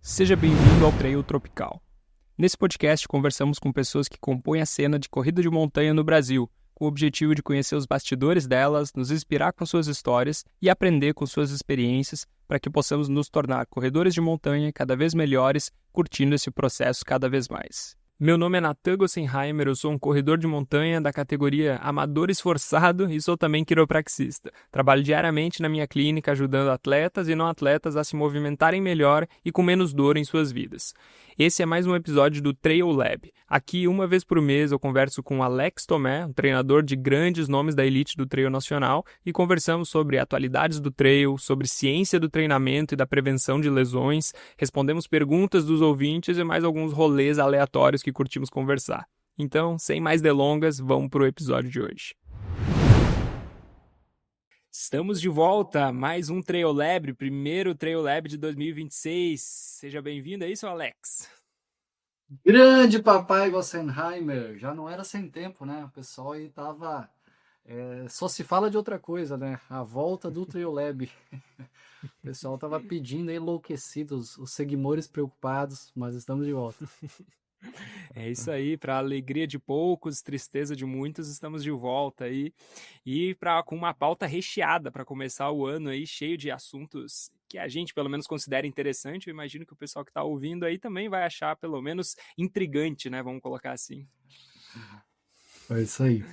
Seja bem-vindo ao Trail Tropical. Nesse podcast, conversamos com pessoas que compõem a cena de corrida de montanha no Brasil, com o objetivo de conhecer os bastidores delas, nos inspirar com suas histórias e aprender com suas experiências para que possamos nos tornar corredores de montanha cada vez melhores, curtindo esse processo cada vez mais. Meu nome é Natan Gossenheimer, eu sou um corredor de montanha da categoria amador esforçado e sou também quiropraxista. Trabalho diariamente na minha clínica ajudando atletas e não atletas a se movimentarem melhor e com menos dor em suas vidas. Esse é mais um episódio do Trail Lab. Aqui, uma vez por mês, eu converso com Alex Tomé, um treinador de grandes nomes da elite do trail nacional, e conversamos sobre atualidades do trail, sobre ciência do treinamento e da prevenção de lesões, respondemos perguntas dos ouvintes e mais alguns rolês aleatórios que curtimos conversar. Então, sem mais delongas, vamos para o episódio de hoje. Estamos de volta, mais um Trail Lab, primeiro Trail Lab de 2026. Seja bem-vindo, é isso, Alex? Grande papai Gossenheimer, já não era sem tempo, né? O pessoal aí tava... só se fala de outra coisa, né? A volta do Trail Lab. O pessoal tava pedindo enlouquecidos, os seguidores preocupados, mas estamos de volta. É isso aí, para alegria de poucos, tristeza de muitos, estamos de volta aí e com uma pauta recheada para começar o ano aí, cheio de assuntos que a gente pelo menos considera interessante. Eu imagino que o pessoal que está ouvindo aí também vai achar pelo menos intrigante, né? Vamos colocar assim. É isso aí.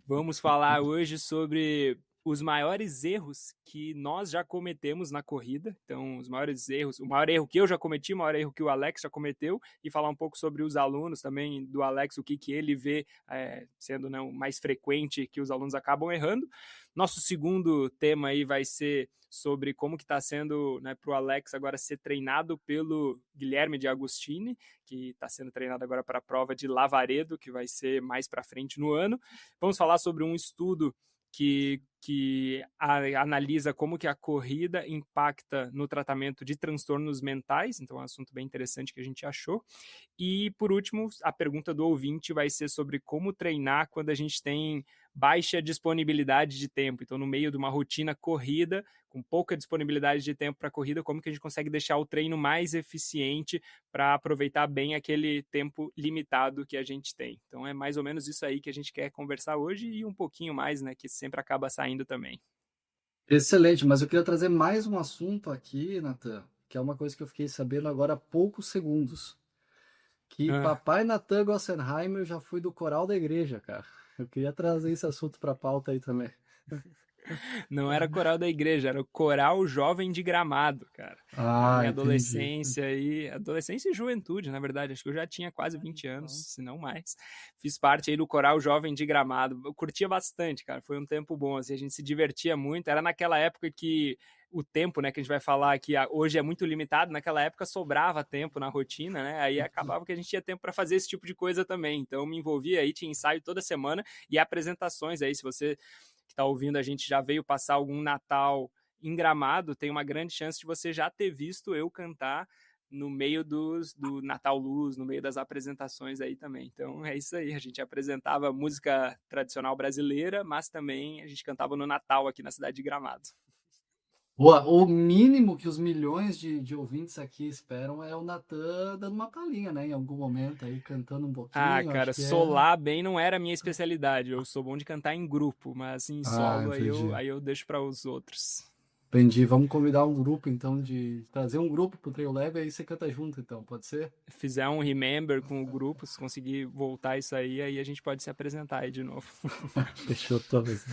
Vamos falar hoje sobre os maiores erros que nós já cometemos na corrida. Então, os maiores erros, o maior erro que eu já cometi, o maior erro que o Alex já cometeu, e falar um pouco sobre os alunos também do Alex, o que ele vê sendo, né, o mais frequente que os alunos acabam errando. Nosso segundo tema aí vai ser sobre como que está sendo, né, para o Alex agora ser treinado pelo Guilherme de Agostini, que está sendo treinado agora para a prova de Lavaredo, que vai ser mais para frente no ano. Vamos falar sobre um estudo que analisa como que a corrida impacta no tratamento de transtornos mentais, então é um assunto bem interessante que a gente achou. E, por último, a pergunta do ouvinte vai ser sobre como treinar quando a gente tem baixa disponibilidade de tempo. Então, no meio de uma rotina corrida, com pouca disponibilidade de tempo para a corrida, como que a gente consegue deixar o treino mais eficiente para aproveitar bem aquele tempo limitado que a gente tem. Então, é mais ou menos isso aí que a gente quer conversar hoje e um pouquinho mais, né, que sempre acaba saindo também. Excelente, mas eu queria trazer mais um assunto aqui, Natan, que é uma coisa que eu fiquei sabendo agora há poucos segundos. Que papai Natan Gossenheimer já foi do coral da igreja, cara. Eu queria trazer esse assunto para a pauta aí também. Não era coral da igreja, era o coral jovem de Gramado, cara. Na minha Entendi. adolescência e juventude, na verdade, acho que eu já tinha quase 20 anos, se não mais. Fiz parte aí do coral jovem de Gramado. Eu curtia bastante, cara. Foi um tempo bom, assim, a gente se divertia muito. Era naquela época que o tempo, né, que a gente vai falar aqui hoje é muito limitado, naquela época sobrava tempo na rotina, né, aí acabava que a gente tinha tempo para fazer esse tipo de coisa também, então me envolvia aí, tinha ensaio toda semana e apresentações aí, se você que está ouvindo a gente já veio passar algum Natal em Gramado, tem uma grande chance de você já ter visto eu cantar no meio do Natal Luz, no meio das apresentações aí também. Então é isso aí, a gente apresentava música tradicional brasileira, mas também a gente cantava no Natal aqui na cidade de Gramado. O mínimo que os milhões de ouvintes aqui esperam é o Natan dando uma palhinha, né? Em algum momento aí, cantando um Ah, pouquinho, cara, acho que é... solar bem não era a minha especialidade. Eu sou bom de cantar em grupo, mas em solo Entendi. aí eu deixo para os outros. Entendi. Vamos convidar um grupo, então, de... Trazer um grupo pro Trail Lab, aí você canta junto, então, pode ser? Fizer um remember com o grupo, se conseguir voltar isso aí a gente pode se apresentar aí de novo. Fechou, talvez.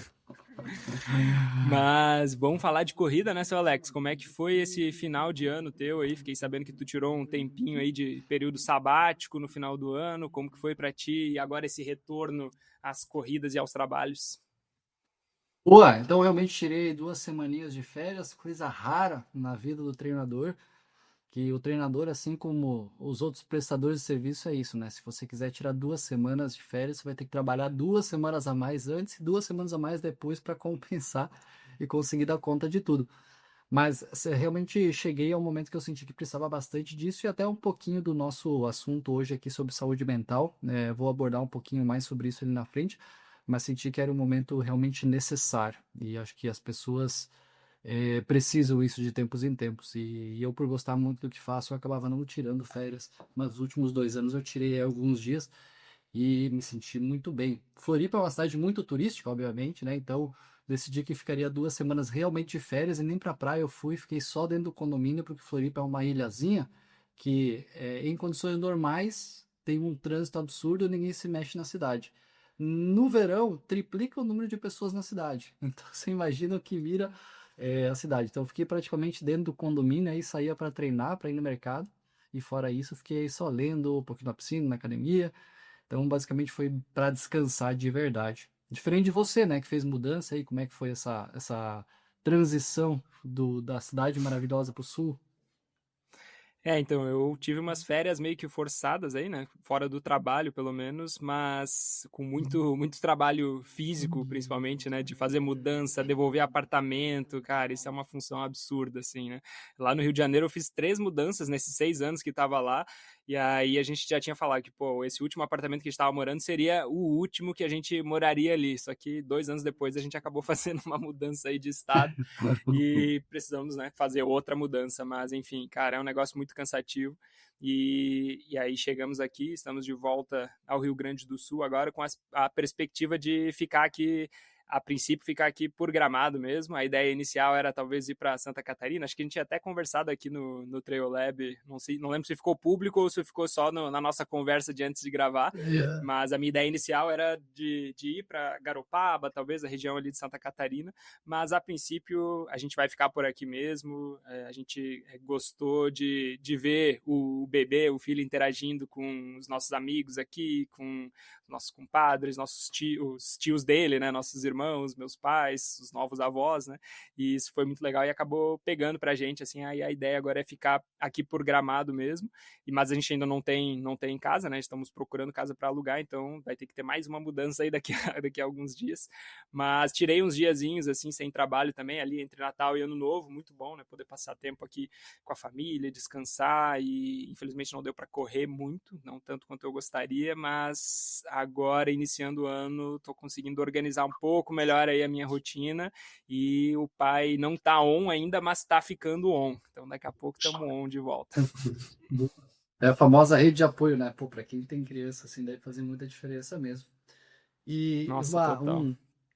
Mas vamos falar de corrida, né, seu Alex? Como é que foi esse final de ano teu aí? Fiquei sabendo que tu tirou um tempinho aí de período sabático no final do ano. Como que foi para ti e agora esse retorno às corridas e aos trabalhos? Ué, então realmente tirei 2 semaninhas de férias, coisa rara na vida do treinador, que o treinador, assim como os outros prestadores de serviço, é isso, né? Se você quiser tirar 2 semanas de férias, você vai ter que trabalhar 2 semanas a mais antes e 2 semanas a mais depois para compensar e conseguir dar conta de tudo. Mas realmente cheguei ao momento que eu senti que precisava bastante disso e até um pouquinho do nosso assunto hoje aqui sobre saúde mental. Vou abordar um pouquinho mais sobre isso ali na frente, mas senti que era um momento realmente necessário. E acho que as pessoas preciso isso de tempos em tempos. E eu, por gostar muito do que faço, eu acabava não tirando férias. Mas nos últimos 2 anos eu tirei alguns dias e me senti muito bem. Floripa é uma cidade muito turística, obviamente, né? Então decidi que ficaria 2 semanas realmente de férias e nem pra praia eu fui, fiquei só dentro do condomínio, porque Floripa é uma ilhazinha que, em condições normais, tem um trânsito absurdo e ninguém se mexe na cidade. No verão, triplica o número de pessoas na cidade. Então você imagina o que vira a cidade. Então eu fiquei praticamente dentro do condomínio, aí saía para treinar, para ir no mercado. E fora isso, fiquei só lendo um pouquinho na piscina, na academia. Então, basicamente, foi para descansar de verdade. Diferente de você, né, que fez mudança aí, como é que foi essa transição da cidade maravilhosa para o sul? Então, eu tive umas férias meio que forçadas aí, né? Fora do trabalho, pelo menos, mas com muito trabalho físico, principalmente, né? De fazer mudança, devolver apartamento, cara, isso é uma função absurda, assim, né? Lá no Rio de Janeiro eu fiz 3 mudanças nesses 6 anos que tava lá, e aí a gente já tinha falado que, pô, esse último apartamento que a gente tava morando seria o último que a gente moraria ali, só que 2 anos depois a gente acabou fazendo uma mudança aí de estado, e precisamos, né, fazer outra mudança, mas enfim, cara, é um negócio muito cansativo. E aí chegamos aqui, estamos de volta ao Rio Grande do Sul agora com a perspectiva de ficar aqui, a princípio ficar aqui por Gramado mesmo. A ideia inicial era talvez ir para Santa Catarina. Acho que a gente tinha até conversado aqui no Trail Lab, não sei, não lembro se ficou público ou se ficou só na nossa conversa de antes de gravar, Yeah. mas a minha ideia inicial era de ir para Garopaba, talvez a região ali de Santa Catarina, mas a princípio a gente vai ficar por aqui mesmo. A gente gostou de ver o bebê, o filho interagindo com os nossos amigos aqui, com nossos compadres, nossos tios, os tios dele, né, nossos irmãos, meus pais, os novos avós, né, e isso foi muito legal e acabou pegando pra gente, assim, aí a ideia agora é ficar aqui por Gramado mesmo, mas a gente ainda não tem casa, né, estamos procurando casa para alugar, então vai ter que ter mais uma mudança aí daqui a alguns dias, mas tirei uns diazinhos, assim, sem trabalho também, ali entre Natal e Ano Novo, muito bom, né, poder passar tempo aqui com a família, descansar, e infelizmente não deu para correr muito, não tanto quanto eu gostaria, mas agora, iniciando o ano, estou conseguindo organizar um pouco melhor aí a minha rotina, e o pai não tá on ainda, mas tá ficando on, então daqui a pouco estamos on de volta. É a famosa rede de apoio, né? Pô, para quem tem criança, assim, deve fazer muita diferença mesmo. E Nossa, total.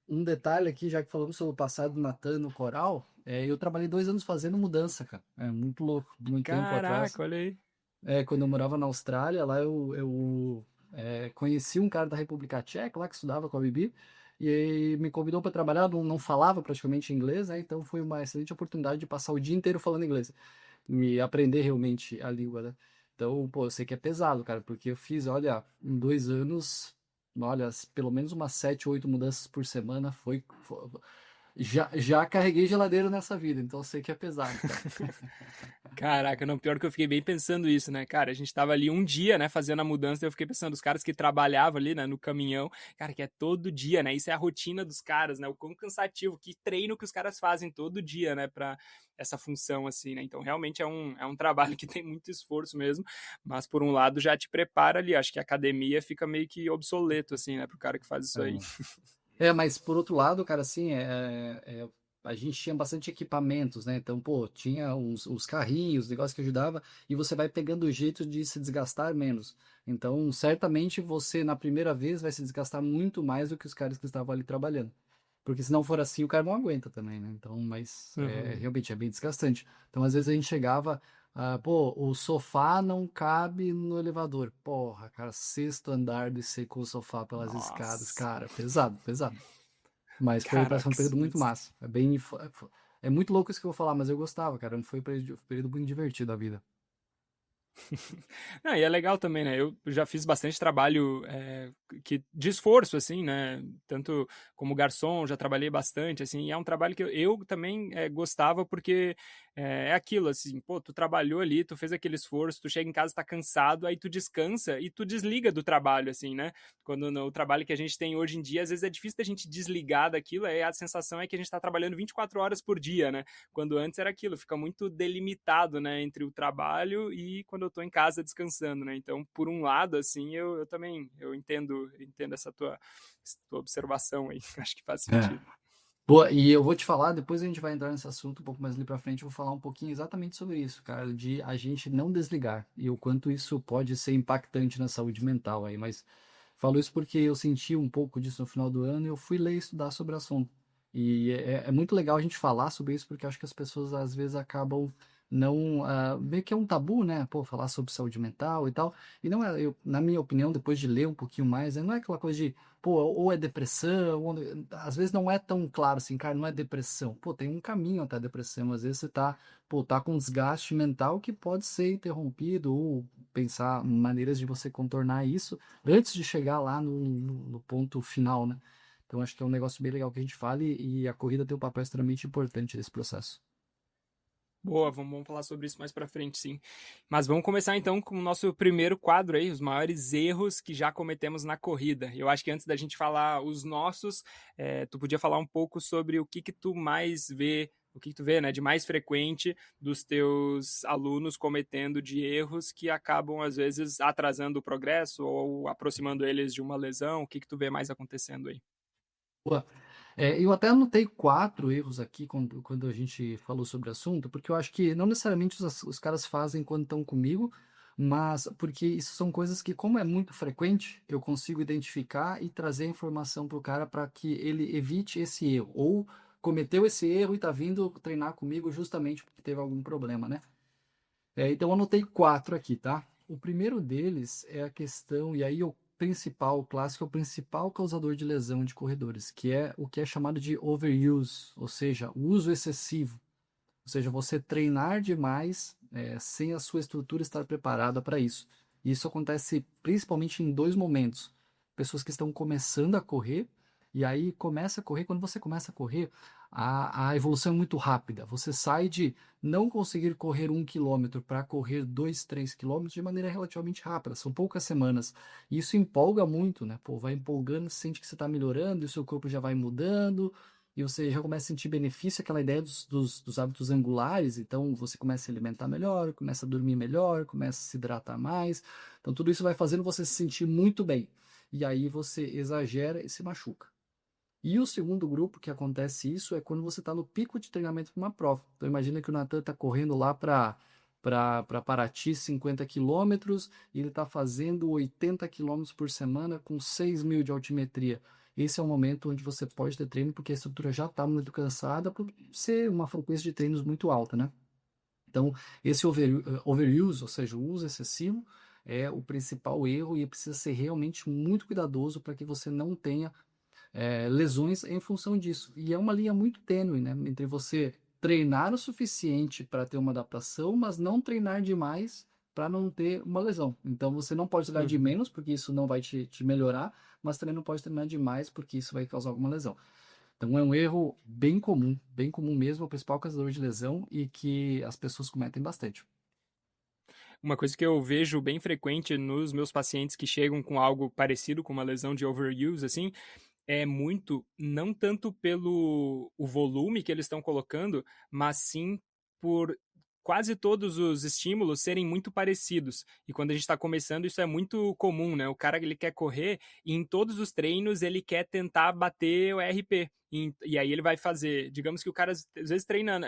um detalhe aqui, já que falamos sobre o passado do Natan no coral, eu trabalhei 2 anos fazendo mudança, cara. É muito louco, muito tempo atrás. Caraca, olha aí. Quando eu morava na Austrália, lá eu conheci um cara da República Tcheca, lá que estudava com a Bibi, e aí me convidou para trabalhar, não falava praticamente inglês, né? Então foi uma excelente oportunidade de passar o dia inteiro falando inglês e aprender realmente a língua, né? Então, pô, eu sei que é pesado, cara, porque eu fiz, olha, em 2 anos, olha, pelo menos umas 7, 8 mudanças por semana, já carreguei geladeira nessa vida, então eu sei que é pesado, cara. Caraca, não, pior que eu fiquei bem pensando isso, né, cara? A gente tava ali um dia, né, fazendo a mudança, e eu fiquei pensando, os caras que trabalhavam ali, né, no caminhão, cara, que é todo dia, né? Isso é a rotina dos caras, né? O quão cansativo, que treino que os caras fazem todo dia, né, pra essa função, assim, né? Então, realmente é um trabalho que tem muito esforço mesmo, mas por um lado já te prepara ali. Acho que a academia fica meio que obsoleto, assim, né, pro cara que faz isso aí. Mas por outro lado, cara, assim, a gente tinha bastante equipamentos, né? Então, pô, tinha os carrinhos, negócios que ajudava, e você vai pegando o jeito de se desgastar menos. Então, certamente você, na primeira vez, vai se desgastar muito mais do que os caras que estavam ali trabalhando. Porque se não for assim, o cara não aguenta também, né? Então, mas Uhum. realmente é bem desgastante. Então, às vezes a gente chegava, pô, o sofá não cabe no elevador. Porra, cara, sexto andar descer com o sofá pelas escadas. Nossa, Cara, pesado, pesado. Mas parece caraca, um que período muito sinistro. massa. É muito louco isso que eu vou falar, mas eu gostava, cara. Foi um período muito divertido da vida. Não, e é legal também, né? Eu já fiz bastante trabalho de esforço, assim, né? Tanto como garçom, já trabalhei bastante, assim, e é um trabalho que eu também gostava, porque é aquilo, assim, pô, tu trabalhou ali, tu fez aquele esforço, tu chega em casa, tá cansado, aí tu descansa e tu desliga do trabalho, assim, né? Quando no trabalho que a gente tem hoje em dia, às vezes é difícil da gente desligar daquilo, aí a sensação é que a gente tá trabalhando 24 horas por dia, né? Quando antes era aquilo, fica muito delimitado, né, entre o trabalho e quando eu tô em casa descansando, né? Então, por um lado, assim, eu também eu entendo essa tua observação aí, acho que faz É. sentido. Boa, e eu vou te falar, depois a gente vai entrar nesse assunto um pouco mais ali pra frente, eu vou falar um pouquinho exatamente sobre isso, cara, de a gente não desligar e o quanto isso pode ser impactante na saúde mental aí, mas falo isso porque eu senti um pouco disso no final do ano e eu fui ler e estudar sobre o assunto. E é muito legal a gente falar sobre isso porque eu acho que as pessoas às vezes acabam não, meio que é um tabu, né, pô, falar sobre saúde mental e tal, e não é, na minha opinião, depois de ler um pouquinho mais, não é aquela coisa de pô, ou é depressão, às vezes não é tão claro assim, cara, não é depressão. Pô, tem um caminho até a depressão. Às vezes você tá, pô, tá com um desgaste mental que pode ser interrompido ou pensar maneiras de você contornar isso antes de chegar lá no ponto final, né? Então acho que é um negócio bem legal que a gente fale e a corrida tem um papel extremamente importante nesse processo. Boa, vamos falar sobre isso mais pra frente, sim. Mas vamos começar então com o nosso primeiro quadro aí, os maiores erros que já cometemos na corrida. Eu acho que antes da gente falar os nossos, tu podia falar um pouco sobre o que tu mais vê, o que tu vê, né, de mais frequente dos teus alunos cometendo de erros que acabam, às vezes, atrasando o progresso ou aproximando eles de uma lesão. O que tu vê mais acontecendo aí? Boa. Eu até anotei 4 erros aqui quando a gente falou sobre o assunto, porque eu acho que não necessariamente os caras fazem quando estão comigo, mas porque isso são coisas que, como é muito frequente, eu consigo identificar e trazer a informação para o cara para que ele evite esse erro, ou cometeu esse erro e está vindo treinar comigo justamente porque teve algum problema, né? Então eu anotei 4 aqui, tá? O primeiro deles é a questão, e aí o principal, o clássico, é o principal causador de lesão de corredores, que é o que é chamado de overuse, ou seja, o uso excessivo. Ou seja, você treinar demais sem a sua estrutura estar preparada para isso. E isso acontece principalmente em 2 momentos. Pessoas que estão começando a correr, e aí começa a correr, quando você começa a correr, a evolução é muito rápida. Você sai de não conseguir correr 1 quilômetro para correr 2, 3 quilômetros de maneira relativamente rápida. São poucas semanas. E isso empolga muito, né? Pô, vai empolgando, sente que você está melhorando, e o seu corpo já vai mudando, e você já começa a sentir benefício, aquela ideia dos hábitos angulares, então você começa a se alimentar melhor, começa a dormir melhor, começa a se hidratar mais, então tudo isso vai fazendo você se sentir muito bem, e aí você exagera e se machuca. E o segundo grupo que acontece isso é quando você está no pico de treinamento para uma prova. Então imagina que o Natan está correndo lá para Paraty 50 quilômetros e ele está fazendo 80 quilômetros por semana com 6.000 de altimetria. Esse é o momento onde você pode ter treino porque a estrutura já está muito cansada por ser uma frequência de treinos muito alta, né? Então, esse overuse, ou seja, o uso excessivo, é o principal erro e precisa ser realmente muito cuidadoso para que você não tenha lesões em função disso. E é uma linha muito tênue, né? Entre você treinar o suficiente para ter uma adaptação, mas não treinar demais para não ter uma lesão. Então você não pode treinar de Uhum. menos, porque isso não vai te melhorar, mas também não pode treinar demais, porque isso vai causar alguma lesão. Então é um erro bem comum mesmo, o principal causador de lesão e que as pessoas cometem bastante. Uma coisa que eu vejo bem frequente nos meus pacientes que chegam com algo parecido com uma lesão de overuse, assim, é muito, não tanto pelo o volume que eles estão colocando, mas sim por quase todos os estímulos serem muito parecidos. E quando a gente está começando, isso é muito comum, né? O cara ele quer correr e em todos os treinos ele quer tentar bater o RP. E aí ele vai fazer, digamos que o cara às vezes treinando,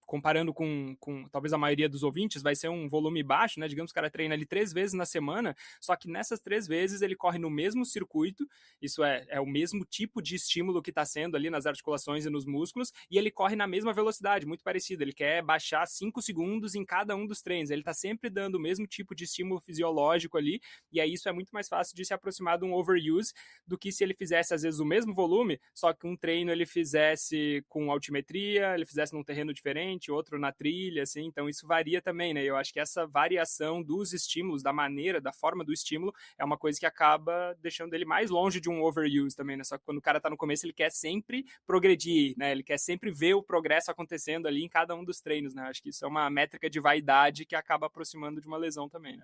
comparando com talvez a maioria dos ouvintes, vai ser um volume baixo, né? Digamos que o cara treina ali 3 vezes na semana, só que nessas 3 vezes ele corre no mesmo circuito, isso é o mesmo tipo de estímulo que está sendo ali nas articulações e nos músculos, e ele corre na mesma velocidade, muito parecido. Ele quer baixar 5 segundos em cada um dos treinos. Ele está sempre dando o mesmo tipo de estímulo fisiológico ali, e aí isso é muito mais fácil de se aproximar de um overuse do que se ele fizesse, às vezes, o mesmo volume, só que um treino ele fizesse com altimetria, ele fizesse num terreno diferente, outro na trilha, assim. Então isso varia também, né? Eu acho que essa variação dos estímulos, da maneira, da forma do estímulo, é uma coisa que acaba deixando ele mais longe de um overuse também, né? Só que quando o cara tá no começo, ele quer sempre progredir, né? Ele quer sempre ver o progresso acontecendo ali em cada um dos treinos, né? Acho que isso é uma métrica de vaidade que acaba aproximando de uma lesão também, né?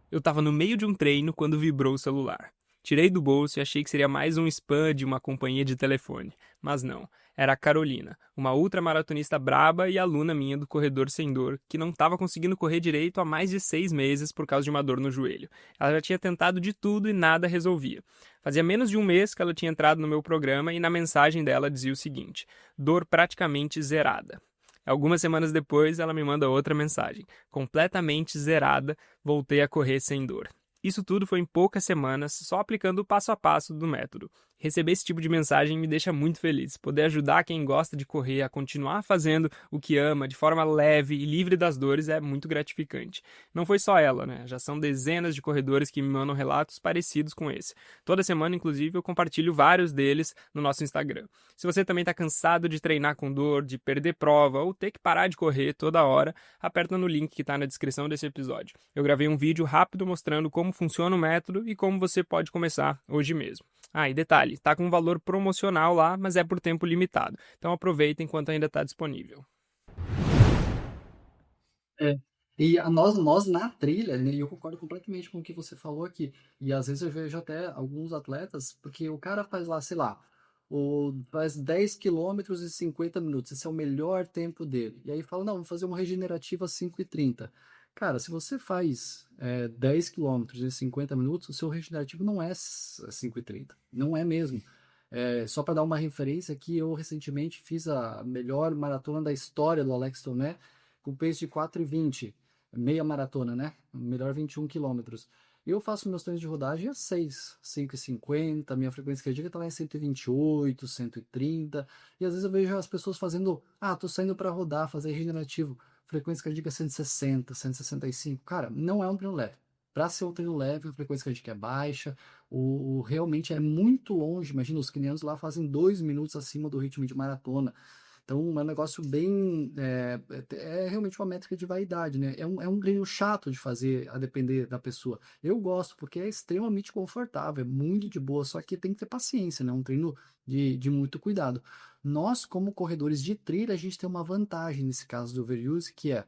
Eu tava no meio de um treino quando vibrou o celular. Tirei do bolso e achei que seria mais um spam de uma companhia de telefone. Mas não. Era a Carolina, uma ultramaratonista braba e aluna minha do Corredor Sem Dor, que não estava conseguindo correr direito há mais de 6 meses por causa de uma dor no joelho. Ela já tinha tentado de tudo e nada resolvia. Fazia menos de um mês que ela tinha entrado no meu programa e na mensagem dela dizia o seguinte: dor praticamente zerada. Algumas semanas depois, ela me manda outra mensagem. Completamente zerada, voltei a correr sem dor. Isso tudo foi em poucas semanas, só aplicando o passo a passo do método. Receber esse tipo de mensagem me deixa muito feliz. Poder ajudar quem gosta de correr a continuar fazendo o que ama de forma leve e livre das dores é muito gratificante. Não foi só ela, né? Já são dezenas de corredores que me mandam relatos parecidos com esse. Toda semana, inclusive, eu compartilho vários deles no nosso Instagram. Se você também está cansado de treinar com dor, de perder prova ou ter que parar de correr toda hora, aperta no link que está na descrição desse episódio. Eu gravei um vídeo rápido mostrando como funciona o método e como você pode começar hoje mesmo. Ah, e detalhe, tá com um valor promocional lá, mas é por tempo limitado. Então aproveita enquanto ainda está disponível. É. E nós na trilha, né, e eu concordo completamente com o que você falou aqui. E às vezes eu vejo até alguns atletas, porque o cara faz lá, sei lá, faz 10 quilômetros em 50 minutos. Esse é o melhor tempo dele. E aí fala, não, vamos fazer uma regenerativa 5:30. Cara, se você faz 10 quilômetros em 50 minutos, o seu regenerativo não é 5:30. Não é mesmo. Só para dar uma referência aqui, eu recentemente fiz a melhor maratona da história do Alex Tomé, com pace de 4:20, meia maratona, né? Melhor 21 quilômetros. Eu faço meus treinos de rodagem a 6, 5:50, minha frequência cardíaca está lá em 128, 130, e às vezes eu vejo as pessoas fazendo, tô saindo para rodar, fazer regenerativo, frequência cardíaca 160, 165. Cara, não é um treino leve. Para ser um treino leve, a frequência cardíaca é baixa, realmente é muito longe. Imagina, os quenianos lá fazem 2 minutos acima do ritmo de maratona. Então, é um negócio bem. É realmente uma métrica de vaidade, né? É um treino chato de fazer, a depender da pessoa. Eu gosto, porque é extremamente confortável, é muito de boa, só que tem que ter paciência, né? Um treino de muito cuidado. Nós, como corredores de trilha, a gente tem uma vantagem nesse caso do overuse, que é.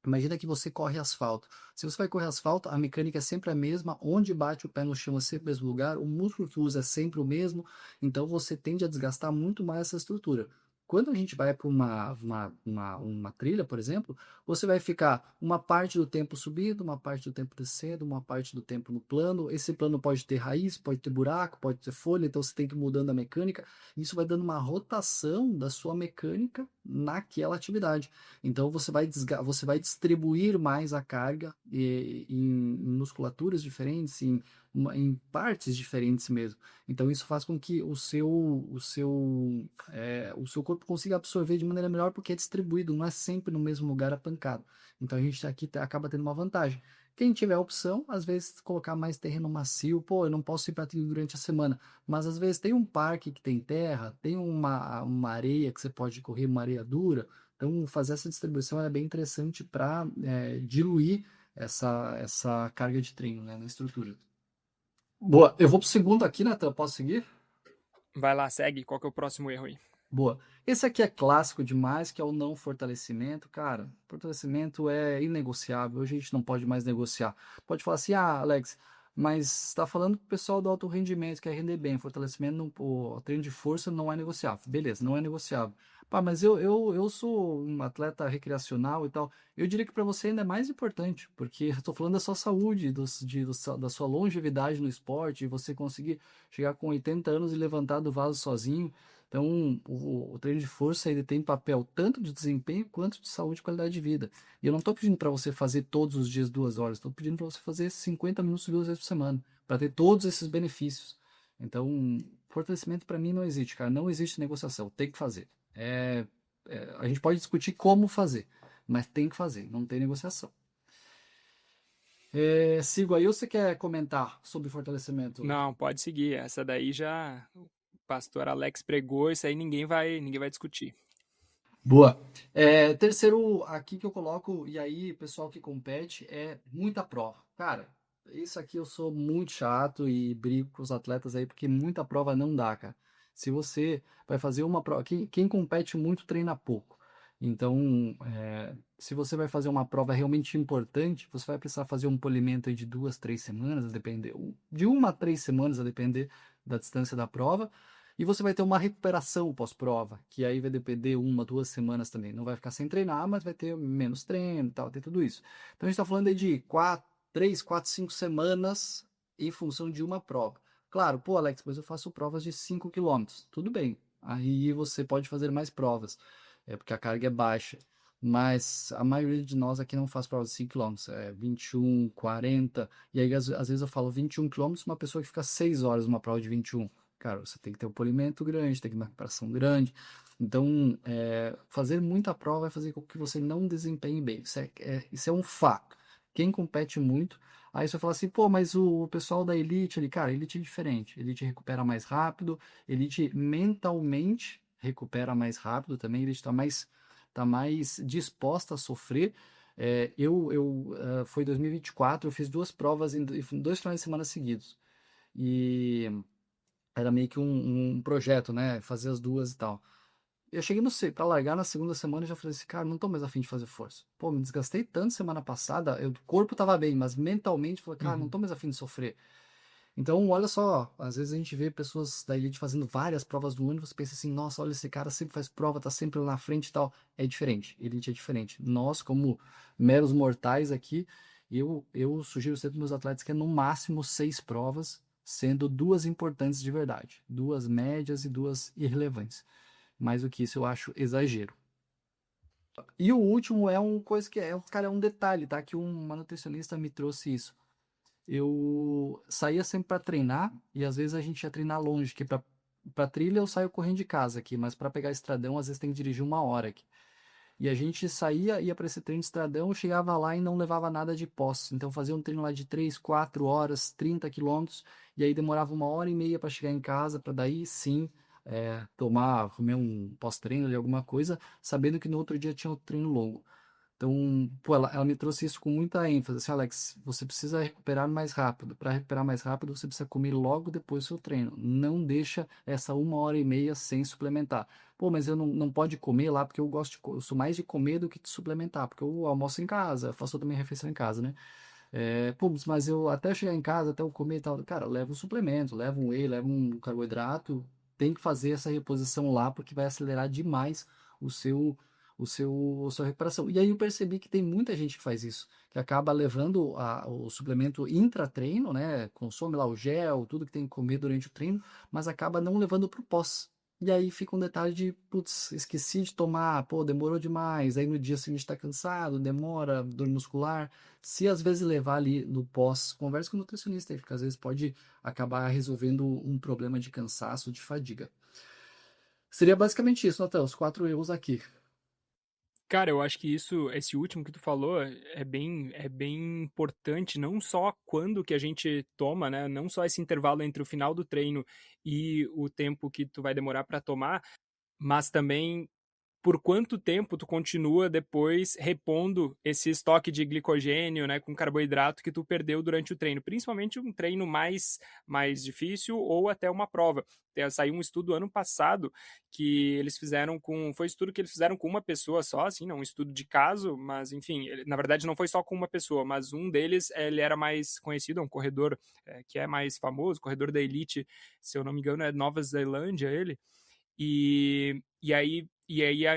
Imagina que você corre asfalto. Se você vai correr asfalto, a mecânica é sempre a mesma, onde bate o pé no chão é sempre o mesmo lugar, o músculo que usa é sempre o mesmo, então você tende a desgastar muito mais essa estrutura. Quando a gente vai para uma trilha, por exemplo, você vai ficar uma parte do tempo subindo, uma parte do tempo descendo, uma parte do tempo no plano. Esse plano pode ter raiz, pode ter buraco, pode ter folha, então você tem que ir mudando a mecânica. Isso vai dando uma rotação da sua mecânica naquela atividade. Então você vai distribuir mais a carga em musculaturas diferentes, em partes diferentes mesmo. Então isso faz com que o seu corpo consiga absorver de maneira melhor porque é distribuído, não é sempre no mesmo lugar a pancada. Então a gente aqui acaba tendo uma vantagem. Quem tiver a opção, às vezes colocar mais terreno macio, pô, eu não posso ir para trilha durante a semana, mas às vezes tem um parque que tem terra, tem uma areia que você pode correr, uma areia dura. Então, fazer essa distribuição é bem interessante para diluir essa carga de treino, né, na estrutura. Boa. Eu vou pro segundo aqui, Nathan. Posso seguir? Vai lá, segue. Qual que é o próximo erro aí? Boa. Esse aqui é clássico demais, que é o não fortalecimento. Cara, fortalecimento é inegociável. Hoje a gente não pode mais negociar. Pode falar assim, Alex, mas está falando que o pessoal do alto rendimento quer render bem. Fortalecimento, o treino de força não é negociável. Beleza, não é negociável. Pá, mas eu sou um atleta recreacional e tal. Eu diria que para você ainda é mais importante, porque eu estou falando da sua saúde, da sua longevidade no esporte, e você conseguir chegar com 80 anos e levantar do vaso sozinho. Então, o treino de força ele tem papel tanto de desempenho quanto de saúde e qualidade de vida. E eu não estou pedindo para você fazer todos os dias 2 horas, estou pedindo para você fazer 50 minutos 2 vezes por semana, para ter todos esses benefícios. Então, fortalecimento para mim não existe, cara. Não existe negociação, tem que fazer. A gente pode discutir como fazer, mas tem que fazer, não tem negociação. Sigo aí ou você quer comentar sobre fortalecimento? Não, pode seguir. Essa daí já o pastor Alex pregou, isso aí ninguém vai discutir. Boa. Terceiro aqui que eu coloco, e aí pessoal que compete, é muita prova. Cara, isso aqui eu sou muito chato e brigo com os atletas aí, porque muita prova não dá, cara. Se você vai fazer uma prova, quem compete muito treina pouco. Então, se você vai fazer uma prova realmente importante, você vai precisar fazer um polimento aí de 2, 3 semanas, a depender, de 1 a 3 semanas, a depender da distância da prova. E você vai ter uma recuperação pós-prova, que aí vai depender 1, 2 semanas também. Não vai ficar sem treinar, mas vai ter menos treino e tal, tem tudo isso. Então a gente está falando aí de 3, 4, 5 semanas em função de uma prova. Claro, pô, Alex, mas eu faço provas de 5 quilômetros. Tudo bem. Aí você pode fazer mais provas, porque a carga é baixa. Mas a maioria de nós aqui não faz prova de 5 quilômetros, é 21, 40. E aí, às vezes, eu falo 21 quilômetros, uma pessoa que fica 6 horas numa prova de 21. Cara, você tem que ter um polimento grande, tem que ter uma recuperação grande. Então, fazer muita prova vai fazer com que você não desempenhe bem. Isso é um fato. Quem compete muito. Aí você fala assim, pô, mas o pessoal da Elite ali, cara, Elite é diferente. Elite recupera mais rápido, Elite mentalmente recupera mais rápido também, Elite tá mais disposta a sofrer. Foi 2024, eu fiz 2 provas em 2 finais de semana seguidos. E era meio que um projeto, né? Fazer as duas e tal. Eu cheguei no pra largar na segunda semana e já falei assim, cara, não tô mais afim de fazer força. Pô, me desgastei tanto semana passada, o corpo tava bem, mas mentalmente falei, cara, não Uhum. tô mais afim de sofrer. Então, olha só, às vezes a gente vê pessoas da elite fazendo várias provas no ano e você pensa assim, nossa, olha esse cara sempre faz prova, tá sempre lá na frente e tal. É diferente, elite é diferente. Nós, como meros mortais aqui, eu sugiro sempre para meus atletas que é no máximo 6 provas, sendo 2 importantes de verdade, 2 médias e 2 irrelevantes. Mais do que isso eu acho exagero. E o último é uma coisa que cara, é um detalhe, tá? Que uma nutricionista me trouxe isso. Eu saía sempre para treinar e às vezes a gente ia treinar longe, que para trilha eu saio correndo de casa aqui, mas para pegar estradão às vezes tem que dirigir 1 hora aqui. E a gente saía, ia para esse treino de estradão, chegava lá e não levava nada de pós. Então fazia um treino lá de 3, 4 horas, 30 quilômetros, e aí demorava 1 hora e meia para chegar em casa, para daí sim comer um pós-treino ali, alguma coisa, sabendo que no outro dia tinha outro treino longo. Então, pô, ela me trouxe isso com muita ênfase. Assim, Alex, você precisa recuperar mais rápido. Para recuperar mais rápido, você precisa comer logo depois do seu treino. Não deixa essa 1 hora e meia sem suplementar. Pô, mas eu não pode comer lá porque eu gosto eu sou mais de comer do que de suplementar, porque eu almoço em casa, faço também refeição em casa, né? Pô, mas eu até chegar em casa, até eu comer e tal, cara, leva um suplemento, leva um whey, leva um carboidrato, tem que fazer essa reposição lá porque vai acelerar demais o seu, a sua recuperação. E aí eu percebi que tem muita gente que faz isso, que acaba levando o suplemento intra-treino, né? Consome lá o gel, tudo que tem que comer durante o treino, mas acaba não levando para o pós. E aí fica um detalhe de, putz, esqueci de tomar, pô, demorou demais. Aí no dia seguinte está cansado, demora, dor muscular. Se às vezes levar ali no pós, converse com o nutricionista aí, porque às vezes pode acabar resolvendo um problema de cansaço, de fadiga. Seria basicamente isso, Natan, os 4 erros aqui. Cara, eu acho que esse último que tu falou é bem importante, não só quando que a gente toma, né? Não só esse intervalo entre o final do treino e o tempo que tu vai demorar para tomar, mas também por quanto tempo tu continua depois repondo esse estoque de glicogênio, né, com carboidrato que tu perdeu durante o treino, principalmente um treino mais difícil ou até uma prova. Saiu um estudo ano passado que eles fizeram foi um estudo que eles fizeram com uma pessoa só, assim, não um estudo de caso, mas enfim, na verdade não foi só com uma pessoa, mas um deles, ele era mais conhecido, é um corredor que é mais famoso, corredor da elite, se eu não me engano é Nova Zelândia ele, e aí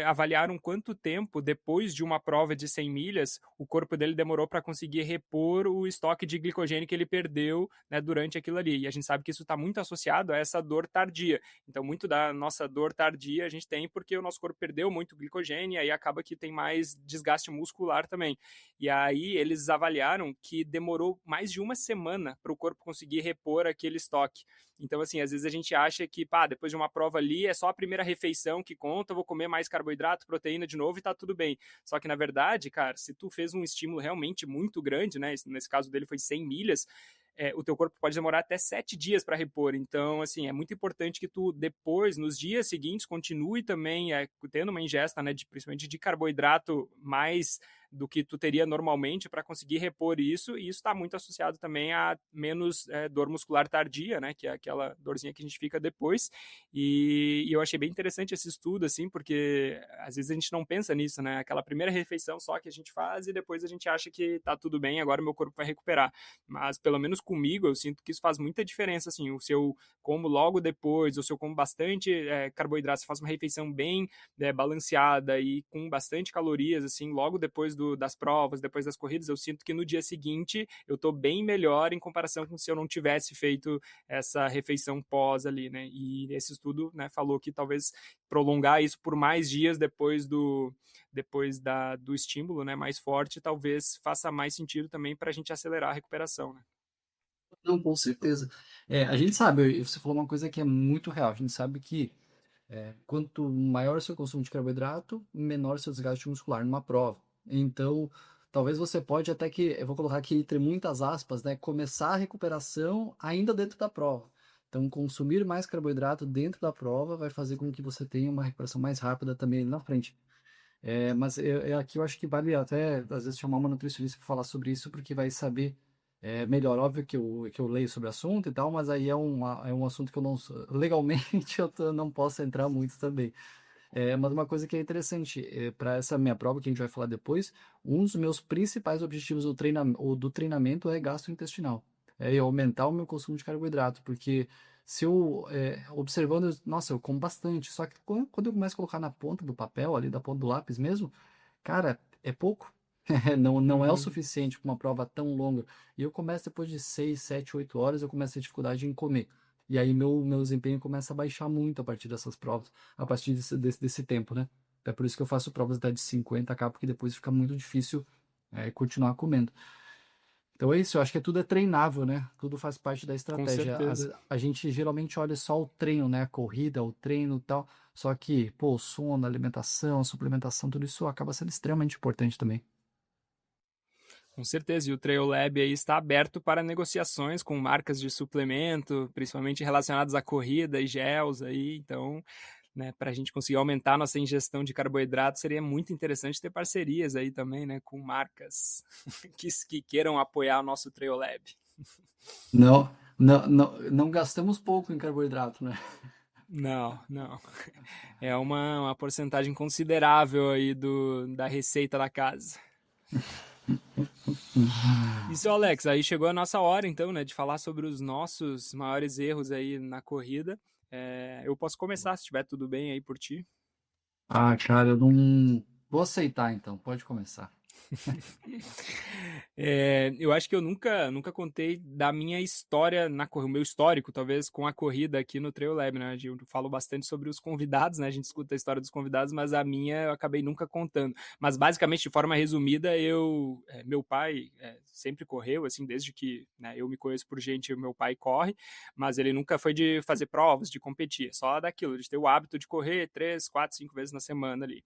avaliaram quanto tempo, depois de uma prova de 100 milhas, o corpo dele demorou para conseguir repor o estoque de glicogênio que ele perdeu, né, durante aquilo ali. E a gente sabe que isso está muito associado a essa dor tardia. Então, muito da nossa dor tardia a gente tem porque o nosso corpo perdeu muito glicogênio e aí acaba que tem mais desgaste muscular também. E aí eles avaliaram que demorou mais de uma semana para o corpo conseguir repor aquele estoque. Então, assim, às vezes a gente acha que, pá, depois de uma prova ali é só a primeira refeição que conta, eu vou comer mais carboidrato, proteína de novo e tá tudo bem. Só que, na verdade, cara, se tu fez um estímulo realmente muito grande, né, nesse caso dele foi 100 milhas, o teu corpo pode demorar até 7 dias para repor. Então, assim, é muito importante que tu depois, nos dias seguintes, continue também tendo uma ingesta, né, principalmente de carboidrato mais do que tu teria normalmente para conseguir repor isso, e isso está muito associado também a menos dor muscular tardia, né, que é aquela dorzinha que a gente fica depois, e eu achei bem interessante esse estudo, assim, porque às vezes a gente não pensa nisso, né, aquela primeira refeição só que a gente faz e depois a gente acha que tá tudo bem, agora o meu corpo vai recuperar, mas pelo menos comigo eu sinto que isso faz muita diferença, assim, se eu como logo depois, ou se eu como bastante carboidrato, se eu faço uma refeição bem balanceada e com bastante calorias, assim, logo depois das provas, depois das corridas, eu sinto que no dia seguinte eu tô bem melhor em comparação com se eu não tivesse feito essa refeição pós ali, né? E esse estudo, né, falou que talvez prolongar isso por mais dias depois do estímulo, né, mais forte, talvez faça mais sentido também para a gente acelerar a recuperação, né? Não, com certeza. A gente sabe, você falou uma coisa que é muito real. A gente sabe que quanto maior o seu consumo de carboidrato, menor seu desgaste muscular numa prova. Então, talvez você pode até que, eu vou colocar aqui entre muitas aspas, né, começar a recuperação ainda dentro da prova. Então, consumir mais carboidrato dentro da prova vai fazer com que você tenha uma recuperação mais rápida também ali na frente. Mas aqui eu acho que vale até, às vezes, chamar uma nutricionista para falar sobre isso, porque vai saber melhor. Óbvio que eu leio sobre o assunto e tal, mas aí é um assunto que eu não, legalmente não posso entrar muito também. Mas uma coisa que é interessante, para essa minha prova que a gente vai falar depois, um dos meus principais objetivos do treinamento é gastrointestinal. É eu aumentar o meu consumo de carboidrato, porque se eu, observando, nossa, eu como bastante, só que quando eu começo a colocar na ponta do papel, ali da ponta do lápis mesmo, cara, é pouco. Não é o Uhum. suficiente para uma prova tão longa. E eu começo depois de 6, 7, 8 horas, eu começo a ter dificuldade em comer. E aí meu desempenho começa a baixar muito a partir dessas provas, a partir desse tempo, né? É por isso que eu faço provas até de 50k, porque depois fica muito difícil continuar comendo. Então é isso, eu acho que tudo é treinável, né? Tudo faz parte da Com estratégia. certeza. A gente geralmente olha só o treino, né? A corrida, o treino e tal. Só que, pô, o sono, a alimentação, a suplementação, tudo isso acaba sendo extremamente importante também. Com certeza, e o Trail Lab aí está aberto para negociações com marcas de suplemento, principalmente relacionadas à corrida e gels aí, então, né, para a gente conseguir aumentar a nossa ingestão de carboidrato, seria muito interessante ter parcerias aí também, né, com marcas que queiram apoiar o nosso Trail Lab. Não, não gastamos pouco em carboidrato, né? Não, não. É uma porcentagem considerável aí da receita da casa. Isso, Alex, aí chegou a nossa hora, então, né, de falar sobre os nossos maiores erros aí na corrida. Eu posso começar, se estiver tudo bem aí por ti. Ah, cara, eu não vou aceitar então. Pode começar. Eu acho que eu nunca contei da minha história o meu histórico, talvez, com a corrida aqui no Trail Lab, né? Eu falo bastante sobre os convidados, né? A gente escuta a história dos convidados, mas a minha eu acabei nunca contando. Mas basicamente, de forma resumida, meu pai sempre correu, assim, desde que, né, eu me conheço por gente, o meu pai corre, mas ele nunca foi de fazer provas, de competir, só daquilo, de ter o hábito de correr 3, 4, 5 vezes na semana ali.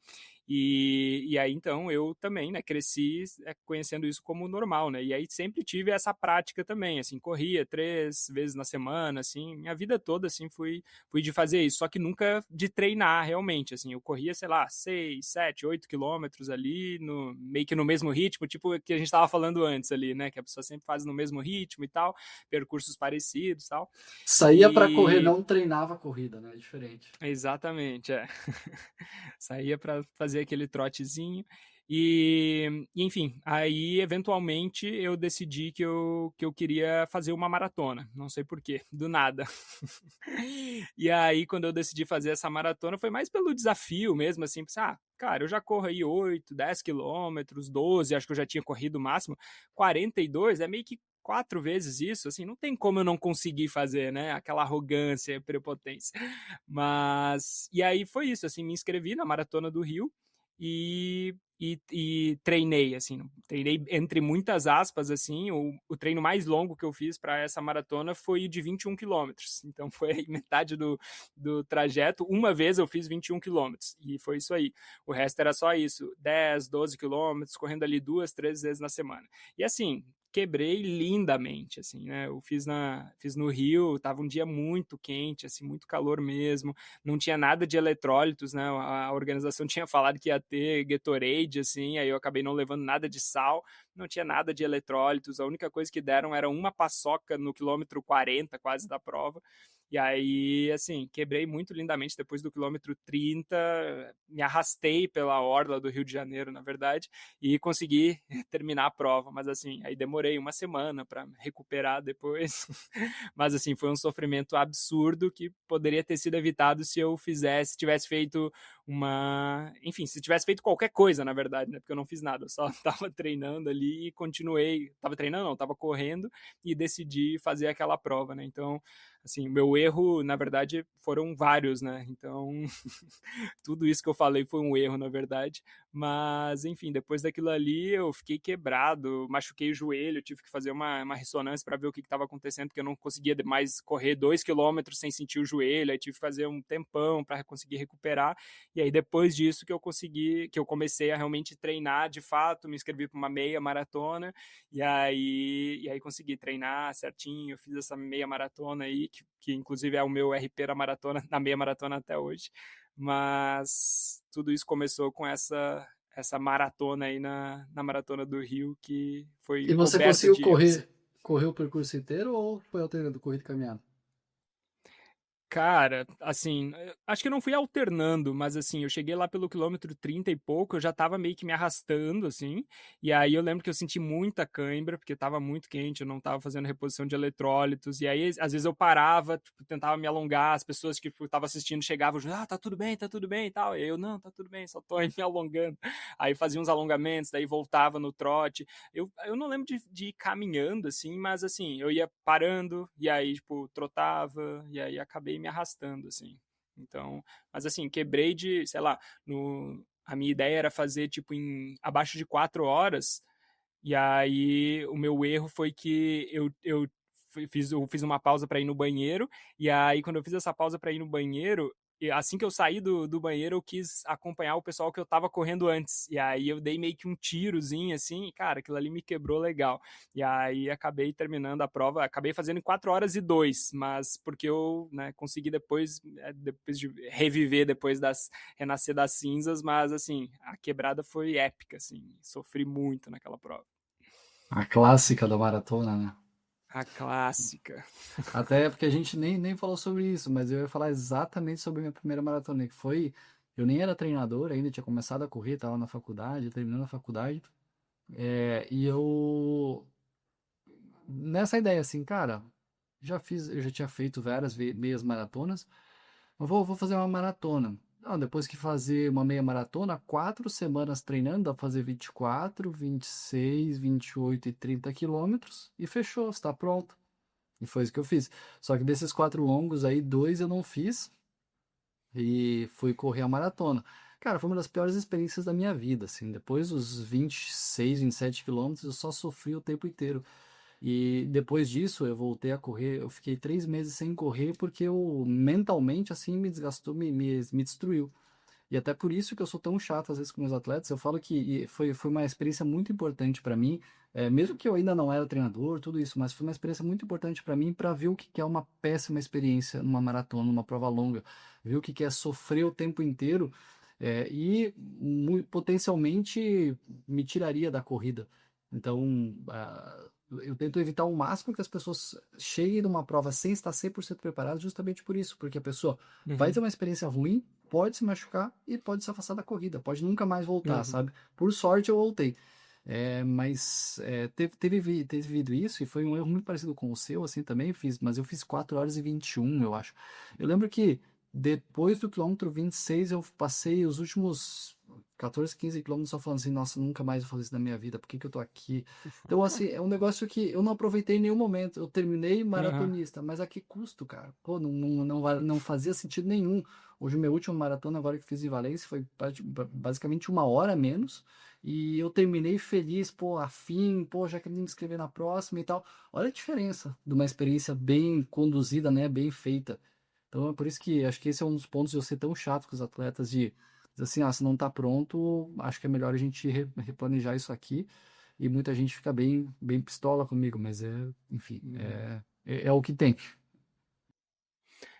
E aí, então, eu também, né, cresci conhecendo isso como normal, né, e aí sempre tive essa prática também, assim, corria 3 vezes na semana, assim, minha vida toda, assim, fui de fazer isso, só que nunca de treinar realmente, assim, eu corria, sei lá, 6, 7, 8 quilômetros ali, meio que no mesmo ritmo, tipo que a gente estava falando antes ali, né, que a pessoa sempre faz no mesmo ritmo e tal, percursos parecidos e tal, Saía para correr, e não treinava a corrida, né? É diferente. exatamente, é. Saía para fazer aquele trotezinho. E, enfim, aí eventualmente eu decidi que eu queria fazer uma maratona. Não sei porquê, do nada. E aí, quando eu decidi fazer essa maratona, foi mais pelo desafio mesmo, assim, pensei, cara, eu já corro aí 8, 10 quilômetros, 12, acho que eu já tinha corrido o máximo, 42, é meio que 4 vezes isso, assim, não tem como eu não conseguir fazer, né? Aquela arrogância, prepotência. Mas, e aí foi isso, assim, me inscrevi na Maratona do Rio e treinei, assim, treinei entre muitas aspas, assim, o treino mais longo que eu fiz para essa maratona foi de 21 quilômetros, então foi metade do trajeto, uma vez eu fiz 21 quilômetros, e foi isso aí, o resto era só isso, 10, 12 quilômetros, correndo ali 2, 3 vezes na semana, e assim, quebrei lindamente, assim, né? Eu fiz no Rio, tava um dia muito quente, assim, muito calor mesmo, não tinha nada de eletrólitos, né? A organização tinha falado que ia ter Gatorade, assim, aí eu acabei não levando nada de sal, não tinha nada de eletrólitos, a única coisa que deram era uma paçoca no quilômetro 40, quase, da prova. E aí, assim, quebrei muito lindamente depois do quilômetro 30, me arrastei pela orla do Rio de Janeiro, na verdade, e consegui terminar a prova. Mas, assim, aí demorei uma semana para recuperar depois. Mas, assim, foi um sofrimento absurdo que poderia ter sido evitado se eu tivesse feito enfim, se tivesse feito qualquer coisa, na verdade, né? Porque eu não fiz nada, eu só tava treinando ali e continuei. Tava treinando, não, tava correndo e decidi fazer aquela prova, né? Então, assim, o meu erro, na verdade, foram vários, né? Então, tudo isso que eu falei foi um erro, na verdade. Mas, enfim, depois daquilo ali eu fiquei quebrado, machuquei o joelho, tive que fazer uma ressonância para ver o que estava acontecendo, porque eu não conseguia mais correr 2 quilômetros sem sentir o joelho, aí tive que fazer um tempão para conseguir recuperar. E aí, depois disso que eu comecei a realmente treinar de fato, me inscrevi para uma meia maratona, e aí consegui treinar certinho, fiz essa meia maratona aí, que inclusive é o meu RP da maratona, na meia maratona até hoje. Mas tudo isso começou com essa maratona aí na Maratona do Rio, que foi E você coberta conseguiu de erros. correr o percurso inteiro ou foi alternando corrida e caminhada? Cara, assim, acho que eu não fui alternando, mas assim, eu cheguei lá pelo quilômetro 30 e pouco, eu já tava meio que me arrastando, assim, e aí eu lembro que eu senti muita cãibra, porque tava muito quente, eu não tava fazendo reposição de eletrólitos, e aí às vezes eu parava, tipo, tentava me alongar, as pessoas que tipo, estavam assistindo chegavam, tá tudo bem e tal, e aí eu, não, tá tudo bem, só tô aí me alongando, aí fazia uns alongamentos, daí voltava no trote, eu não lembro de ir caminhando, assim, mas assim, eu ia parando, e aí, tipo, trotava, e aí acabei me arrastando, assim. Então, mas assim, quebrei sei lá, a minha ideia era fazer, tipo, em abaixo de 4 horas, e aí o meu erro foi que eu fiz uma pausa para ir no banheiro, e aí quando eu fiz essa pausa para ir no banheiro, assim que eu saí do banheiro, eu quis acompanhar o pessoal que eu tava correndo antes. E aí eu dei meio que um tirozinho, assim, e, cara, aquilo ali me quebrou legal. E aí acabei terminando a prova, acabei fazendo em 4 horas e 2, mas porque eu, né, consegui depois de reviver, depois renascer das cinzas, mas assim, a quebrada foi épica, assim, sofri muito naquela prova. A clássica da maratona, né? A clássica. Até porque a gente nem falou sobre isso, mas eu ia falar exatamente sobre a minha primeira maratona, que foi. Eu nem era treinador ainda, tinha começado a correr, estava na faculdade, terminando a faculdade. E eu. Nessa ideia assim, cara, eu já tinha feito várias meias maratonas, mas vou fazer uma maratona. Não, depois que fazer uma meia maratona, 4 semanas treinando, dá pra fazer 24, 26, 28 e 30 quilômetros e fechou, está pronto. E foi isso que eu fiz. Só que desses 4 longos aí, 2 eu não fiz e fui correr a maratona. Cara, foi uma das piores experiências da minha vida, assim. Depois dos 26, 27 quilômetros, eu só sofri o tempo inteiro. E depois disso, eu voltei a correr. Eu fiquei 3 meses sem correr porque eu mentalmente, assim, me desgastou, me destruiu. E até por isso que eu sou tão chato às vezes com meus atletas. Eu falo que foi uma experiência muito importante para mim, mesmo que eu ainda não era treinador, tudo isso, mas foi uma experiência muito importante para mim para ver o que que é uma péssima experiência numa maratona, numa prova longa, ver o que que é sofrer o tempo inteiro, e potencialmente me tiraria da corrida. Então, eu tento evitar ao máximo que as pessoas cheguem numa prova sem estar 100% preparadas, justamente por isso, porque a pessoa vai ter Uhum, uma experiência ruim, pode se machucar e pode se afastar da corrida, pode nunca mais voltar, uhum. sabe? Por sorte eu voltei. Mas teve vindo isso e foi um erro muito parecido com o seu, assim também fiz, mas eu fiz 4 horas e 21, eu acho. Eu lembro que depois do quilômetro 26 eu passei os últimos 14, 15 quilômetros só falando assim, nossa, nunca mais vou fazer isso na minha vida, por que que eu tô aqui? Então, assim, é um negócio que eu não aproveitei em nenhum momento. Eu terminei Aham. maratonista, mas a que custo, cara? Pô, não fazia sentido nenhum. Hoje, minha última maratona, agora que fiz em Valência, foi basicamente 1 hora a menos. E eu terminei feliz, pô, afim, pô, já querendo me inscrever na próxima e tal. Olha a diferença de uma experiência bem conduzida, né? Bem feita. Então, é por isso que acho que esse é um dos pontos de eu ser tão chato com os atletas, de dizer assim, se não tá pronto, acho que é melhor a gente replanejar isso aqui. e muita gente fica bem pistola comigo, mas enfim, Uhum. é o que tem.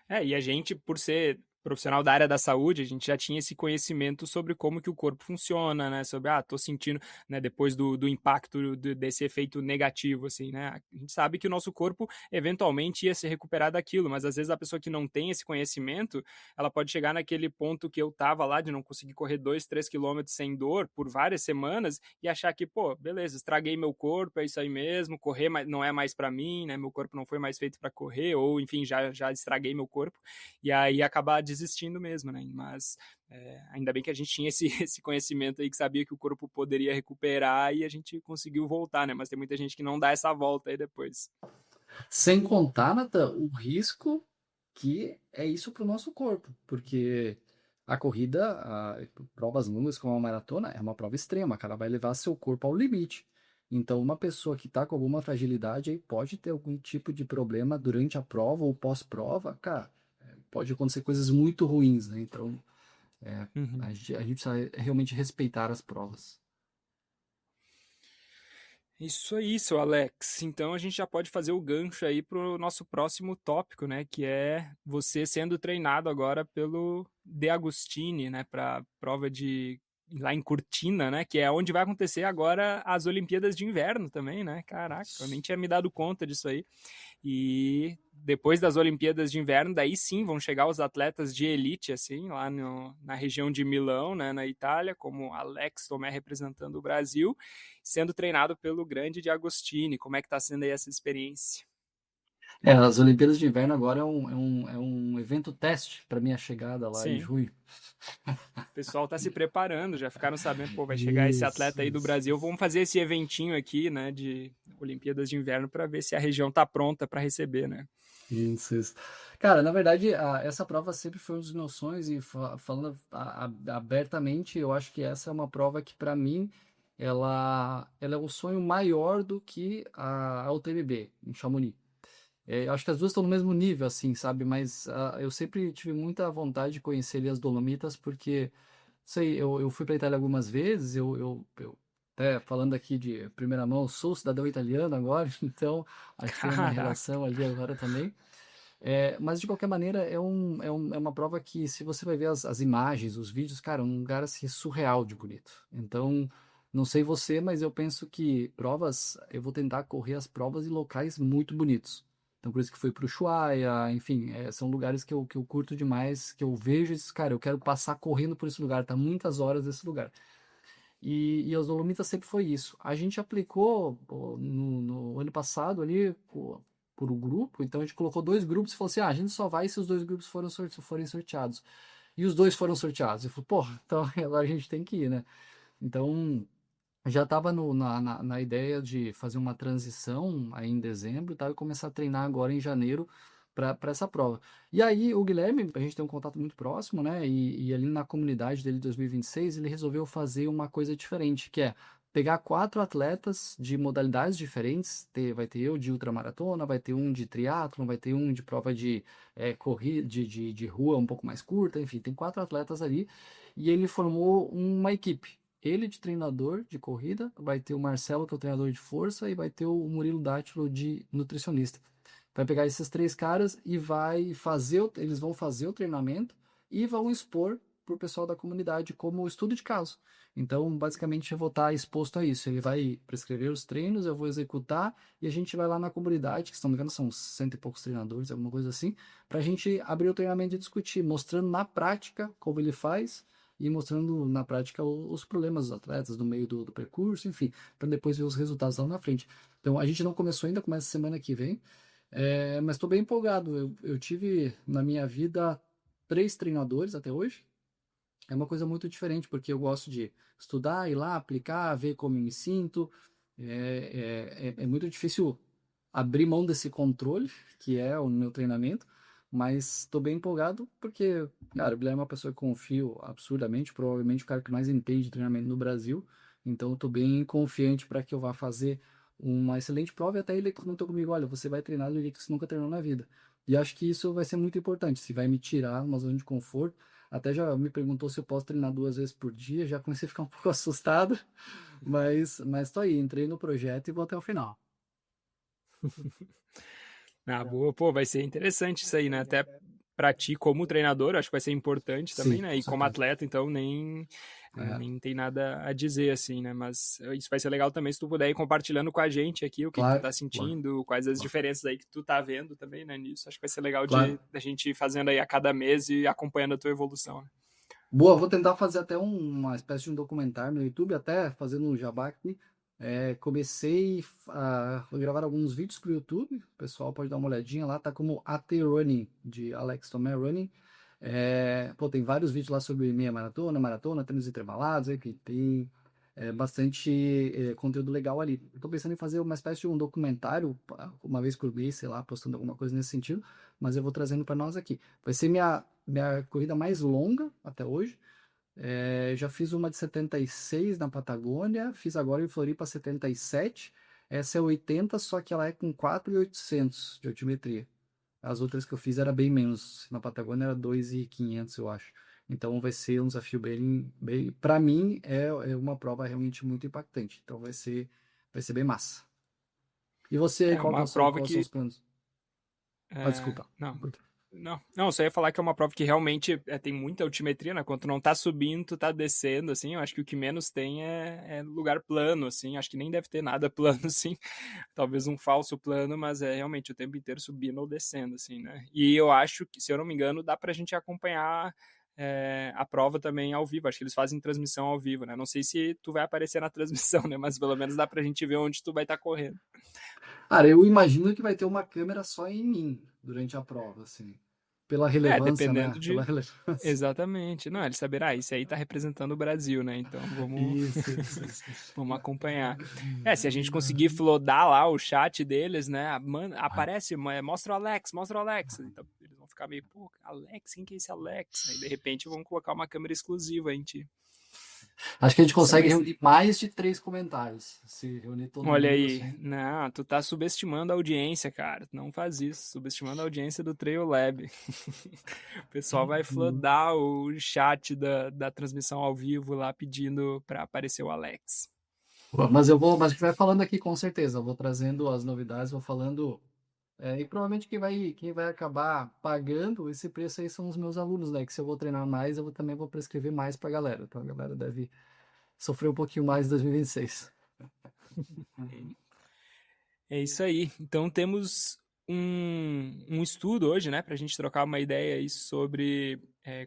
E a gente, por ser profissional da área da saúde, a gente já tinha esse conhecimento sobre como que o corpo funciona, né? Sobre, tô sentindo, né, depois do impacto desse efeito negativo, assim, né? A gente sabe que o nosso corpo eventualmente ia se recuperar daquilo, mas às vezes a pessoa que não tem esse conhecimento, ela pode chegar naquele ponto que eu tava lá, de não conseguir correr 2, 3 quilômetros sem dor por várias semanas e achar que, pô, beleza, estraguei meu corpo, é isso aí mesmo, correr não é mais para mim, né? Meu corpo não foi mais feito para correr, ou enfim, já estraguei meu corpo, e aí acabar desistindo mesmo, né? Mas ainda bem que a gente tinha esse conhecimento aí, que sabia que o corpo poderia recuperar e a gente conseguiu voltar, né? Mas tem muita gente que não dá essa volta aí depois. Sem contar, Natan, o risco que é isso para o nosso corpo, porque a corrida, provas longas como a maratona, é uma prova extrema, cara, vai levar seu corpo ao limite. Então, uma pessoa que está com alguma fragilidade aí pode ter algum tipo de problema durante a prova ou pós-prova, cara, pode acontecer coisas muito ruins, né? Então, Uhum. a gente precisa realmente respeitar as provas. Isso aí, seu Alex. Então a gente já pode fazer o gancho aí pro nosso próximo tópico, né? Que é você sendo treinado agora pelo De Agostini, né? Para prova de lá em Cortina, né? Que é onde vai acontecer agora as Olimpíadas de Inverno também, né? Caraca, eu nem tinha me dado conta disso aí. E depois das Olimpíadas de Inverno, daí sim vão chegar os atletas de elite, assim, lá na região de Milão, né, na Itália, como Alex Tomé representando o Brasil, sendo treinado pelo grande de Agostini. Como é que tá sendo aí essa experiência? As Olimpíadas de Inverno agora é um evento teste para minha chegada lá em Sim, junho. o pessoal tá se preparando, já ficaram sabendo, pô, vai chegar esse Isso, atleta aí do isso. Brasil, vamos fazer esse eventinho aqui, né, de Olimpíadas de Inverno para ver se a região tá pronta para receber, né? Isso, isso. Cara, na verdade, essa prova sempre foi um dos meus sonhos e falando abertamente, eu acho que essa é uma prova que, para mim, ela é um sonho maior do que a UTMB, em Chamonix. Eu acho que as duas estão no mesmo nível, assim, sabe? Mas eu sempre tive muita vontade de conhecer ali as Dolomitas, porque, sei, eu fui para Itália algumas vezes, eu até falando aqui de primeira mão, sou cidadão italiano agora, então acho que tem uma Caraca. relação ali agora também. Mas de qualquer maneira, é uma prova que, se você vai ver as imagens, os vídeos, cara, é um lugar assim, surreal de bonito. Então, não sei você, mas eu penso que eu vou tentar correr as provas em locais muito bonitos. Então, por isso que fui pro Ushuaia, enfim, são lugares que eu curto demais, que eu vejo e cara, eu quero passar correndo por esse lugar, tá muitas horas nesse lugar. E as Dolomitas sempre foi isso. A gente aplicou pô, no ano passado ali por um grupo, então a gente colocou dois grupos e falou assim: a gente só vai se os dois grupos forem sorteados. E os dois foram sorteados. Eu falei, porra, então agora a gente tem que ir, né? Então já estava na ideia de fazer uma transição aí em dezembro, tá? E começar a treinar agora em janeiro para essa prova. E aí o Guilherme, a gente tem um contato muito próximo, né? E ali na comunidade dele de 2026, ele resolveu fazer uma coisa diferente, que é pegar quatro atletas de modalidades diferentes. Vai ter eu de ultramaratona, vai ter um de triatlon, vai ter um de prova de corrida, de rua um pouco mais curta, enfim, tem quatro atletas ali. E ele formou uma equipe. Ele de treinador de corrida, vai ter o Marcelo, que é o treinador de força, e vai ter o Murilo Dátilo de nutricionista. Vai pegar esses três caras e eles vão fazer o treinamento e vão expor para o pessoal da comunidade como estudo de caso. Então, basicamente, eu vou estar exposto a isso. Ele vai prescrever os treinos, eu vou executar e a gente vai lá na comunidade, que se não me engano são cento e poucos treinadores, alguma coisa assim, para a gente abrir o treinamento e discutir, mostrando na prática como ele faz e mostrando na prática os problemas dos atletas no meio do percurso, enfim, para depois ver os resultados lá na frente. Então, a gente não começou ainda, começa semana que vem, mas estou bem empolgado. Eu tive na minha vida três treinadores até hoje. É uma coisa muito diferente, porque eu gosto de estudar, ir lá, aplicar, ver como eu me sinto. É muito difícil abrir mão desse controle, que é o meu treinamento, mas estou bem empolgado porque, cara, o Guilherme é uma pessoa que confio absurdamente, provavelmente o cara que mais entende de treinamento no Brasil, então estou bem confiante para que eu vá fazer uma excelente prova e até ele comentou comigo, olha, você vai treinar do jeito que você nunca treinou na vida. E acho que isso vai ser muito importante, se vai me tirar uma zona de conforto. Até já me perguntou se eu posso treinar 2 vezes por dia. Já comecei a ficar um pouco assustado, mas tô aí, entrei no projeto e vou até o final. Ah, boa, pô, vai ser interessante isso aí, né? Até pra ti como treinador, acho que vai ser importante também, Sim, né? com E como certeza. atleta, então É, nem tem nada a dizer, assim, né? Mas isso vai ser legal também se tu puder ir compartilhando com a gente aqui o que que tu claro, tá claro, sentindo, quais as claro, diferenças aí que tu tá vendo também, né? Nisso, acho que vai ser legal claro. de a gente ir fazendo aí a cada mês e acompanhando a tua evolução, né? Boa, vou tentar fazer até uma espécie de um documentário no YouTube, até fazendo um jabá aqui. Comecei a gravar alguns vídeos para o YouTube, o pessoal pode dar uma olhadinha lá, tá como AT Running, de Alex Tomé Running. Pô, tem vários vídeos lá sobre meia maratona, maratona, treinos intervalados, que tem bastante conteúdo legal ali. Estou pensando em fazer uma espécie de um documentário, uma vez por mês, sei lá, postando alguma coisa nesse sentido, mas eu vou trazendo para nós aqui. Vai ser minha corrida mais longa até hoje. Já fiz uma de 76 na Patagônia, fiz agora em Floripa 77. Essa é 80, só que ela é com 4.800 de altimetria. As outras que eu fiz era bem menos. Na Patagônia era 2.500, eu acho. Então vai ser um desafio bem para mim é uma prova realmente muito impactante. Então vai ser bem massa. E você aí, É uma prova quais são que os planos? Ah, É, desculpa. não, não, só ia falar que é uma prova que realmente tem muita altimetria, né? Quando tu não tá subindo, tu tá descendo, assim. Eu acho que o que menos tem é lugar plano, assim. Acho que nem deve ter nada plano, assim. Talvez um falso plano, mas é realmente o tempo inteiro subindo ou descendo, assim, né? E eu acho que, se eu não me engano, dá pra gente acompanhar a prova também ao vivo. Acho que eles fazem transmissão ao vivo, né? Não sei se tu vai aparecer na transmissão, né? Mas pelo menos dá pra gente ver onde tu vai estar correndo. Cara, eu imagino que vai ter uma câmera só em mim durante a prova, assim. Pela relevância, né? Dependendo Pela de. relevância. Exatamente. Não, eles saberá, isso aí tá representando o Brasil, né? Então vamos, Isso. vamos acompanhar. Se a gente conseguir flodar lá o chat deles, né? Aparece, mostra o Alex, mostra o Alex. Então eles vão ficar meio, pô, Alex, quem que é esse Alex? Aí de repente vão colocar uma câmera exclusiva em ti. Acho que a gente Isso é consegue uma. reunir mais de 3 comentários. Se reunir todo Olha mundo aí, assim. não, tu tá subestimando a audiência, cara. Não faz isso, subestimando a audiência do Trail Lab. O pessoal vai Hum. flodar o chat da transmissão ao vivo lá pedindo para aparecer o Alex. Mas a gente vai falando aqui com certeza. Eu vou trazendo as novidades, vou falando. E provavelmente quem vai acabar pagando esse preço aí são os meus alunos, né? Que se eu vou treinar mais, também vou prescrever mais pra galera. Então a galera deve sofrer um pouquinho mais em 2026. É isso aí. Então temos um estudo hoje, né, para a gente trocar uma ideia aí sobre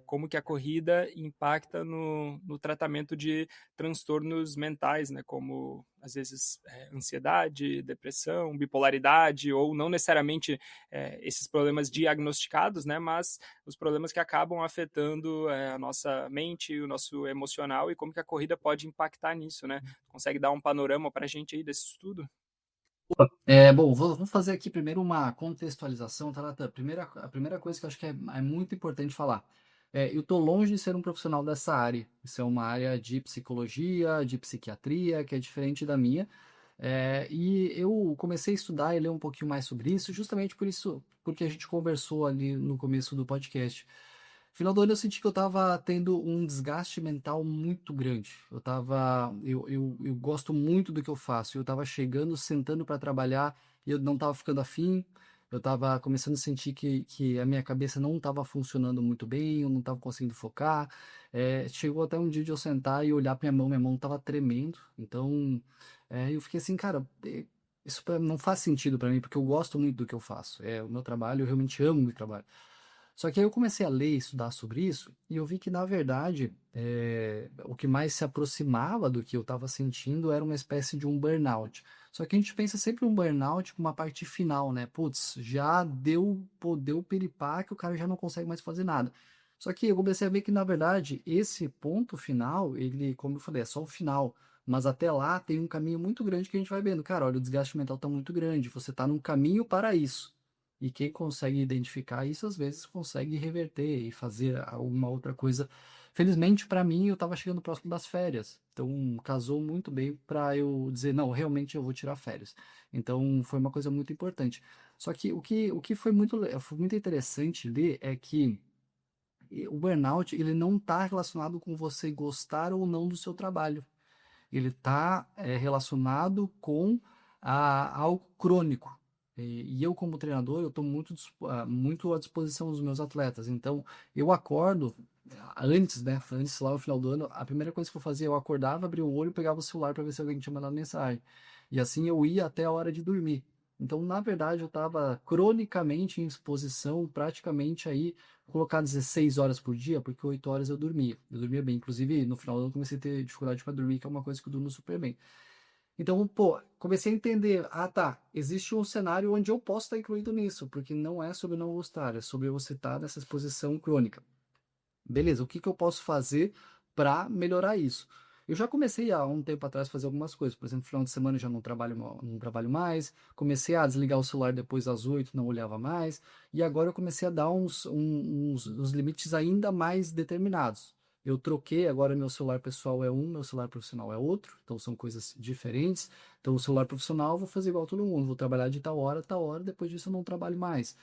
como que a corrida impacta no tratamento de transtornos mentais, né, como às vezes ansiedade, depressão, bipolaridade, ou não necessariamente esses problemas diagnosticados, né, mas os problemas que acabam afetando a nossa mente, o nosso emocional e como que a corrida pode impactar nisso, né? Consegue dar um panorama para a gente aí desse estudo? Bom, vou fazer aqui primeiro uma contextualização, tá, Natan? A primeira coisa que eu acho que é muito importante falar. Eu estou longe de ser um profissional dessa área. Isso é uma área de psicologia, de psiquiatria, que é diferente da minha. E eu comecei a estudar e ler um pouquinho mais sobre isso, justamente por isso, porque a gente conversou ali no começo do podcast. Final do ano eu senti que eu estava tendo um desgaste mental muito grande. Eu gosto muito do que eu faço. Eu estava chegando, sentando para trabalhar e eu não estava ficando afim. Eu estava começando a sentir que a minha cabeça não estava funcionando muito bem, eu não estava conseguindo focar. Chegou até um dia de eu sentar e olhar para minha mão estava tremendo. Então, eu fiquei assim, cara, isso não faz sentido para mim, porque eu gosto muito do que eu faço. É o meu trabalho, eu realmente amo o meu trabalho. Só que aí eu comecei a ler e estudar sobre isso e eu vi que, na verdade, o que mais se aproximava do que eu estava sentindo era uma espécie de um burnout. Só que a gente pensa sempre um burnout com uma parte final, né? Putz, já deu, pô, deu piripaque, o cara já não consegue mais fazer nada. Só que eu comecei a ver que, na verdade, esse ponto final, ele, como eu falei, é só o final. Mas até lá tem um caminho muito grande que a gente vai vendo. Cara, olha, o desgaste mental está muito grande, você está num caminho para isso. E quem consegue identificar isso, às vezes consegue reverter e fazer alguma outra coisa. Felizmente, para mim, eu estava chegando próximo das férias. Então, casou muito bem para eu dizer, não, realmente eu vou tirar férias. Então, foi uma coisa muito importante. Só que o que foi muito interessante ler é que o burnout, ele não está relacionado com você gostar ou não do seu trabalho. Ele está relacionado com algo crônico. E eu, como treinador, eu estou muito à disposição dos meus atletas. Então, eu acordo antes, né? Antes, lá no final do ano, a primeira coisa que eu fazia, eu acordava, abria o olho, pegava o celular para ver se alguém tinha mandado mensagem. E assim eu ia até a hora de dormir. Então, na verdade, eu estava cronicamente em exposição, praticamente aí, colocar 16 horas por dia, porque 8 horas eu dormia. Eu dormia bem. Inclusive, no final do ano, eu comecei a ter dificuldade para dormir, que é uma coisa que eu durmo super bem. Então, pô, comecei a entender, tá, existe um cenário onde eu posso estar incluído nisso, porque não é sobre não gostar, é sobre você estar nessa exposição crônica. Beleza, o que que eu posso fazer para melhorar isso? Eu já comecei há um tempo atrás a fazer algumas coisas, por exemplo, no final de semana eu já não trabalho mais, comecei a desligar o celular depois das 8, não olhava mais, e agora eu comecei a dar uns limites ainda mais determinados. Eu troquei, agora meu celular pessoal é um, meu celular profissional é outro, então são coisas diferentes. Então o celular profissional eu vou fazer igual todo mundo, vou trabalhar de tal hora, depois disso eu não trabalho mais.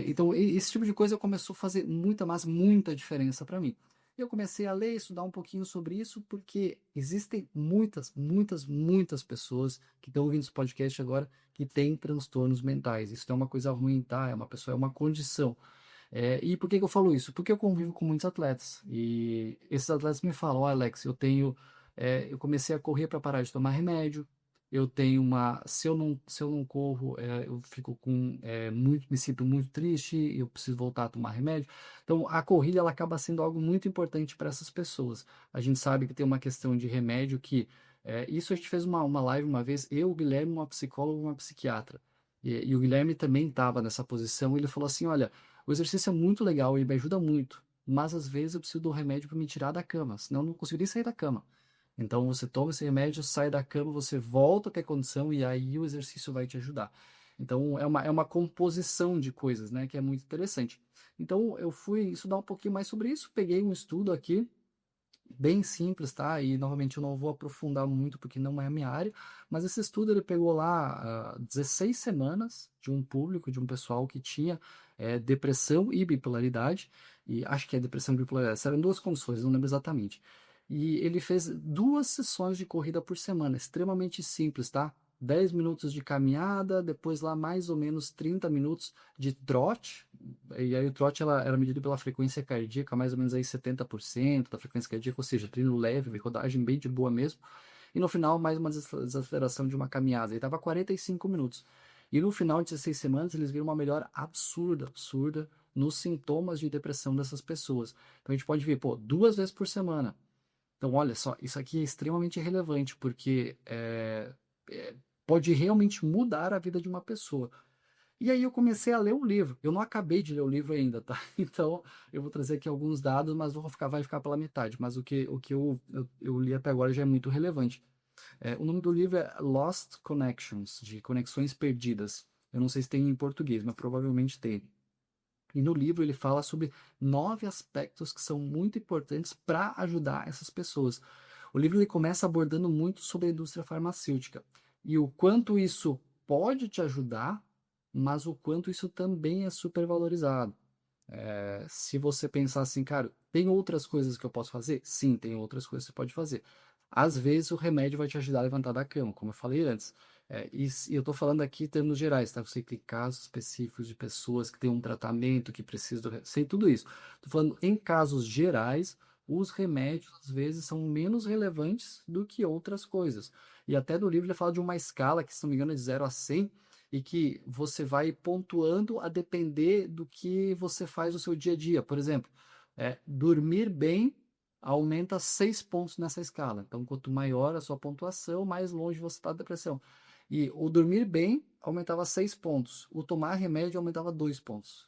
Então, esse tipo de coisa começou a fazer muita diferença para mim. Eu comecei a ler, estudar um pouquinho sobre isso, porque existem muitas pessoas que estão ouvindo esse podcast agora que têm transtornos mentais. Isso não é uma coisa ruim, tá? É uma pessoa, é uma condição. E por que que eu falo isso? Porque eu convivo com muitos atletas. E esses atletas me falam, ó, Alex, eu comecei a correr para parar de tomar remédio. Eu tenho se eu não corro, eu fico me sinto muito triste, eu preciso voltar a tomar remédio. Então, a corrida, ela acaba sendo algo muito importante para essas pessoas. A gente sabe que tem uma questão de remédio isso a gente fez uma live uma vez, eu, o Guilherme, uma psicóloga e uma psiquiatra. E o Guilherme também estava nessa posição, e ele falou assim, olha, o exercício é muito legal, ele me ajuda muito, mas às vezes eu preciso do remédio para me tirar da cama, senão eu não conseguiria sair da cama. Então você toma esse remédio, sai da cama, você volta a ter condição e aí o exercício vai te ajudar. Então é uma composição de coisas, né, que é muito interessante. Então eu fui estudar um pouquinho mais sobre isso, peguei um estudo aqui bem simples, tá? E novamente eu não vou aprofundar muito porque não é a minha área, mas esse estudo ele pegou lá 16 semanas de um público, de um pessoal que tinha depressão e bipolaridade, e acho que é depressão e bipolaridade, eram duas condições, não lembro exatamente. E ele fez 2 sessões de corrida por semana, extremamente simples, tá? 10 minutos de caminhada, depois lá mais ou menos 30 minutos de trote, e aí o trote era medido pela frequência cardíaca, mais ou menos aí 70% da frequência cardíaca, ou seja, treino leve, rodagem bem de boa mesmo. E no final, mais uma desaceleração de uma caminhada. Ele estava 45 minutos. E no final de 16 semanas, eles viram uma melhora absurda nos sintomas de depressão dessas pessoas. Então a gente pode ver, pô, 2 vezes por semana. Então, olha só, isso aqui é extremamente relevante, porque pode realmente mudar a vida de uma pessoa. E aí eu comecei a ler o livro. Eu não acabei de ler o livro ainda, tá? Então eu vou trazer aqui alguns dados, mas vai ficar pela metade. Mas o que eu li até agora já é muito relevante. O nome do livro é Lost Connections, de conexões perdidas. Eu não sei se tem em português, mas provavelmente tem. E no livro ele fala sobre 9 aspectos que são muito importantes para ajudar essas pessoas. O livro ele começa abordando muito sobre a indústria farmacêutica e o quanto isso pode te ajudar, mas o quanto isso também é supervalorizado. Se você pensar assim, cara, tem outras coisas que eu posso fazer? Sim, tem outras coisas que você pode fazer. Às vezes o remédio vai te ajudar a levantar da cama, como eu falei antes. E eu estou falando aqui em termos gerais, tá? Eu sei que tem casos específicos de pessoas que têm um tratamento, que precisam sei tudo isso. Estou falando em casos gerais, os remédios às vezes são menos relevantes do que outras coisas. E até no livro ele fala de uma escala que, se não me engano, é de 0 a 100 e que você vai pontuando a depender do que você faz no seu dia a dia. Por exemplo, dormir bem aumenta 6 pontos nessa escala. Então, quanto maior a sua pontuação, mais longe você está da depressão. E o dormir bem aumentava 6 pontos. O tomar remédio aumentava 2 pontos.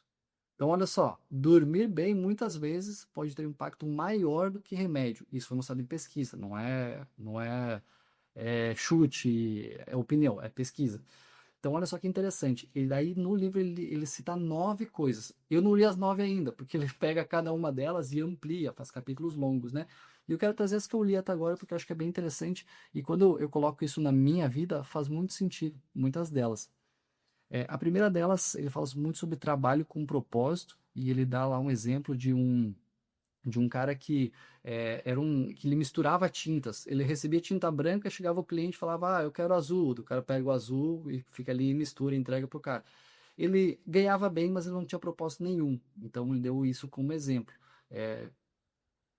Então, olha só, dormir bem muitas vezes pode ter um impacto maior do que remédio. Isso foi mostrado em pesquisa, não é chute, é opinião, é pesquisa. Então, olha só que interessante. E daí no livro ele cita 9 coisas. Eu não li as 9 ainda, porque ele pega cada uma delas e amplia, faz capítulos longos, né? E eu quero trazer as que eu li até agora, porque eu acho que é bem interessante. E quando eu coloco isso na minha vida, faz muito sentido, muitas delas. A primeira delas, ele fala muito sobre trabalho com propósito, e ele dá lá um exemplo de um cara que que ele misturava tintas. Ele recebia tinta branca, chegava o cliente e falava, eu quero azul. O cara pega o azul e fica ali e mistura e entrega pro cara. Ele ganhava bem, mas ele não tinha propósito nenhum. Então ele deu isso como exemplo. É,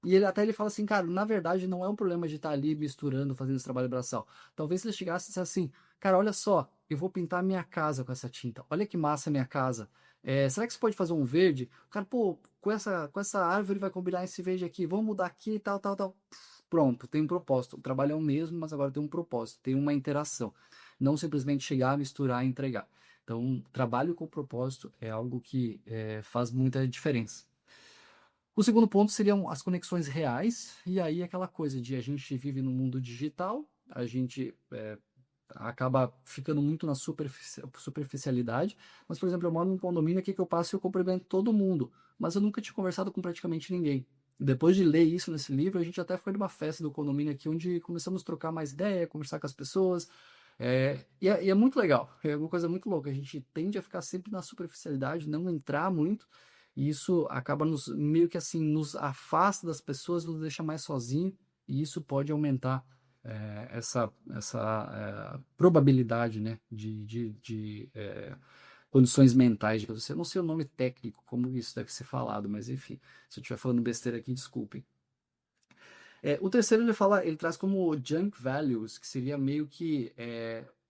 e ele fala assim, cara, na verdade não é um problema de estar ali misturando, fazendo esse trabalho braçal. Talvez se ele chegasse e dissesse assim, cara, olha só, eu vou pintar minha casa com essa tinta. Olha que massa a minha casa. Será que você pode fazer um verde? Cara, pô, com essa árvore vai combinar esse verde aqui. Vamos mudar aqui, tal, tal, tal. Pronto, tem um propósito. O trabalho é o mesmo, mas agora tem um propósito, tem uma interação. Não simplesmente chegar, misturar e entregar. Então, trabalho com propósito é algo que faz muita diferença. O segundo ponto seriam as conexões reais, e aí aquela coisa de a gente vive no mundo digital, a gente acaba ficando muito na superficialidade, mas, por exemplo, eu moro num condomínio aqui que eu passo e eu cumprimento todo mundo, mas eu nunca tinha conversado com praticamente ninguém. Depois de ler isso nesse livro, a gente até foi numa festa do condomínio aqui, onde começamos a trocar mais ideia, conversar com as pessoas, e é muito legal, é uma coisa muito louca, a gente tende a ficar sempre na superficialidade, não entrar muito, e isso acaba meio que assim, nos afasta das pessoas, nos deixa mais sozinho, e isso pode aumentar essa probabilidade, né, de condições mentais. Eu não sei o nome técnico, como isso deve ser falado, mas enfim, se eu estiver falando besteira aqui, desculpem. O terceiro ele traz como junk values, que seria meio que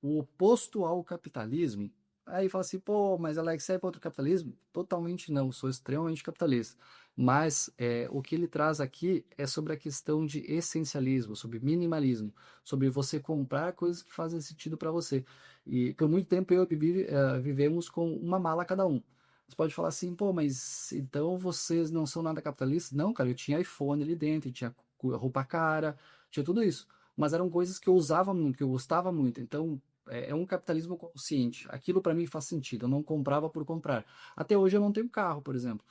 o oposto ao capitalismo. Aí fala assim, pô, mas Alex, você é contra o capitalismo? Totalmente não, sou extremamente capitalista. Mas o que ele traz aqui é sobre a questão de essencialismo, sobre minimalismo, sobre você comprar coisas que fazem sentido para você. E por muito tempo eu e a Bibi vivemos com uma mala cada um. Você pode falar assim, pô, mas então vocês não são nada capitalistas? Não, cara, eu tinha iPhone ali dentro, tinha roupa cara, tinha tudo isso. Mas eram coisas que eu usava muito, que eu gostava muito. Então, é um capitalismo consciente. Aquilo para mim faz sentido. Eu não comprava por comprar. Até hoje eu não tenho carro, por exemplo.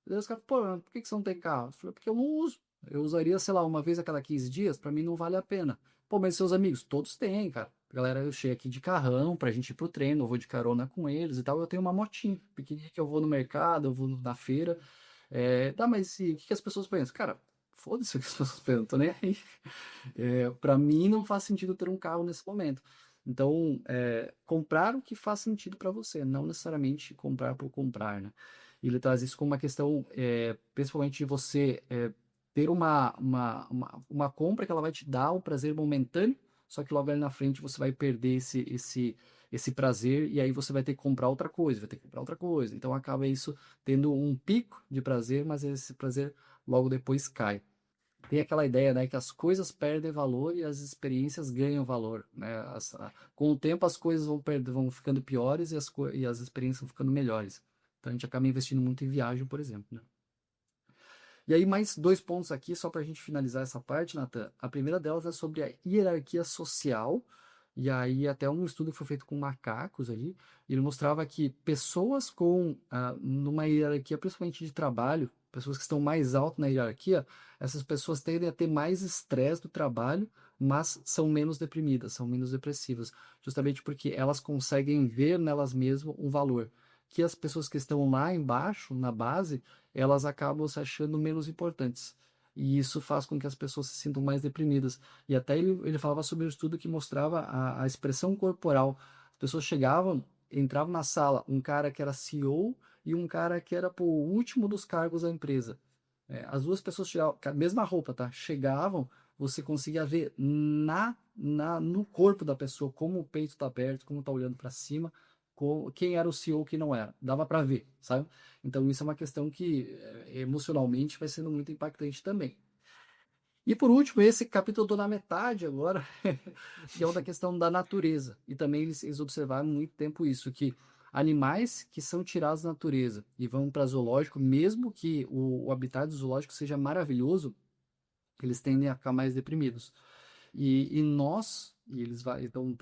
Daí os caras, pô, por que você não tem carro? Eu falei, porque eu não uso. Eu usaria, sei lá, uma vez a cada 15 dias, para mim não vale a pena. Pô, mas seus amigos, todos têm, cara. Galera, eu chego aqui de carrão pra gente ir pro treino, eu vou de carona com eles e tal. Eu tenho uma motinha pequenininha que eu vou no mercado, eu vou na feira. Tá, mas e o que as pessoas pensam? Cara, foda-se o que as pessoas pensam, tô nem aí. Para mim não faz sentido ter um carro nesse momento. Então, comprar o que faz sentido para você, não necessariamente comprar por comprar, né? Ele traz isso como uma questão, principalmente de você ter uma compra que ela vai te dar um prazer momentâneo, só que logo ali na frente você vai perder esse prazer e aí você vai ter que comprar outra coisa, vai ter que comprar outra coisa. Então acaba isso tendo um pico de prazer, mas esse prazer logo depois cai. Tem aquela ideia, né, que as coisas perdem valor e as experiências ganham valor, né? Com o tempo as coisas vão ficando piores e as experiências vão ficando melhores. Então a gente acaba investindo muito em viagem, por exemplo, né? E aí mais dois pontos aqui, só para a gente finalizar essa parte, Nathan. A primeira delas é sobre a hierarquia social. E aí até um estudo que foi feito com macacos ali, ele mostrava que pessoas numa hierarquia, principalmente de trabalho, pessoas que estão mais alto na hierarquia, essas pessoas tendem a ter mais estresse do trabalho, mas são menos deprimidas, são menos depressivas, justamente porque elas conseguem ver nelas mesmas um valor. Que as pessoas que estão lá embaixo, na base, elas acabam se achando menos importantes. E isso faz com que as pessoas se sintam mais deprimidas. E até ele falava sobre um estudo que mostrava a expressão corporal. As pessoas chegavam, entravam na sala, um cara que era CEO e um cara que era pô, o último dos cargos da empresa. As duas pessoas chegavam, com a mesma roupa, tá? Chegavam, você conseguia ver no corpo da pessoa como o peito está aberto, como está olhando para cima, quem era o CEO, quem não era. Dava para ver, sabe? Então isso é uma questão que emocionalmente vai sendo muito impactante também. E por último, esse capítulo eu tô na metade agora, que é o da questão da natureza. E também eles observaram muito tempo isso, que animais que são tirados da natureza e vão para zoológico, mesmo que o habitat do zoológico seja maravilhoso, eles tendem a ficar mais deprimidos. E nós, e eles estão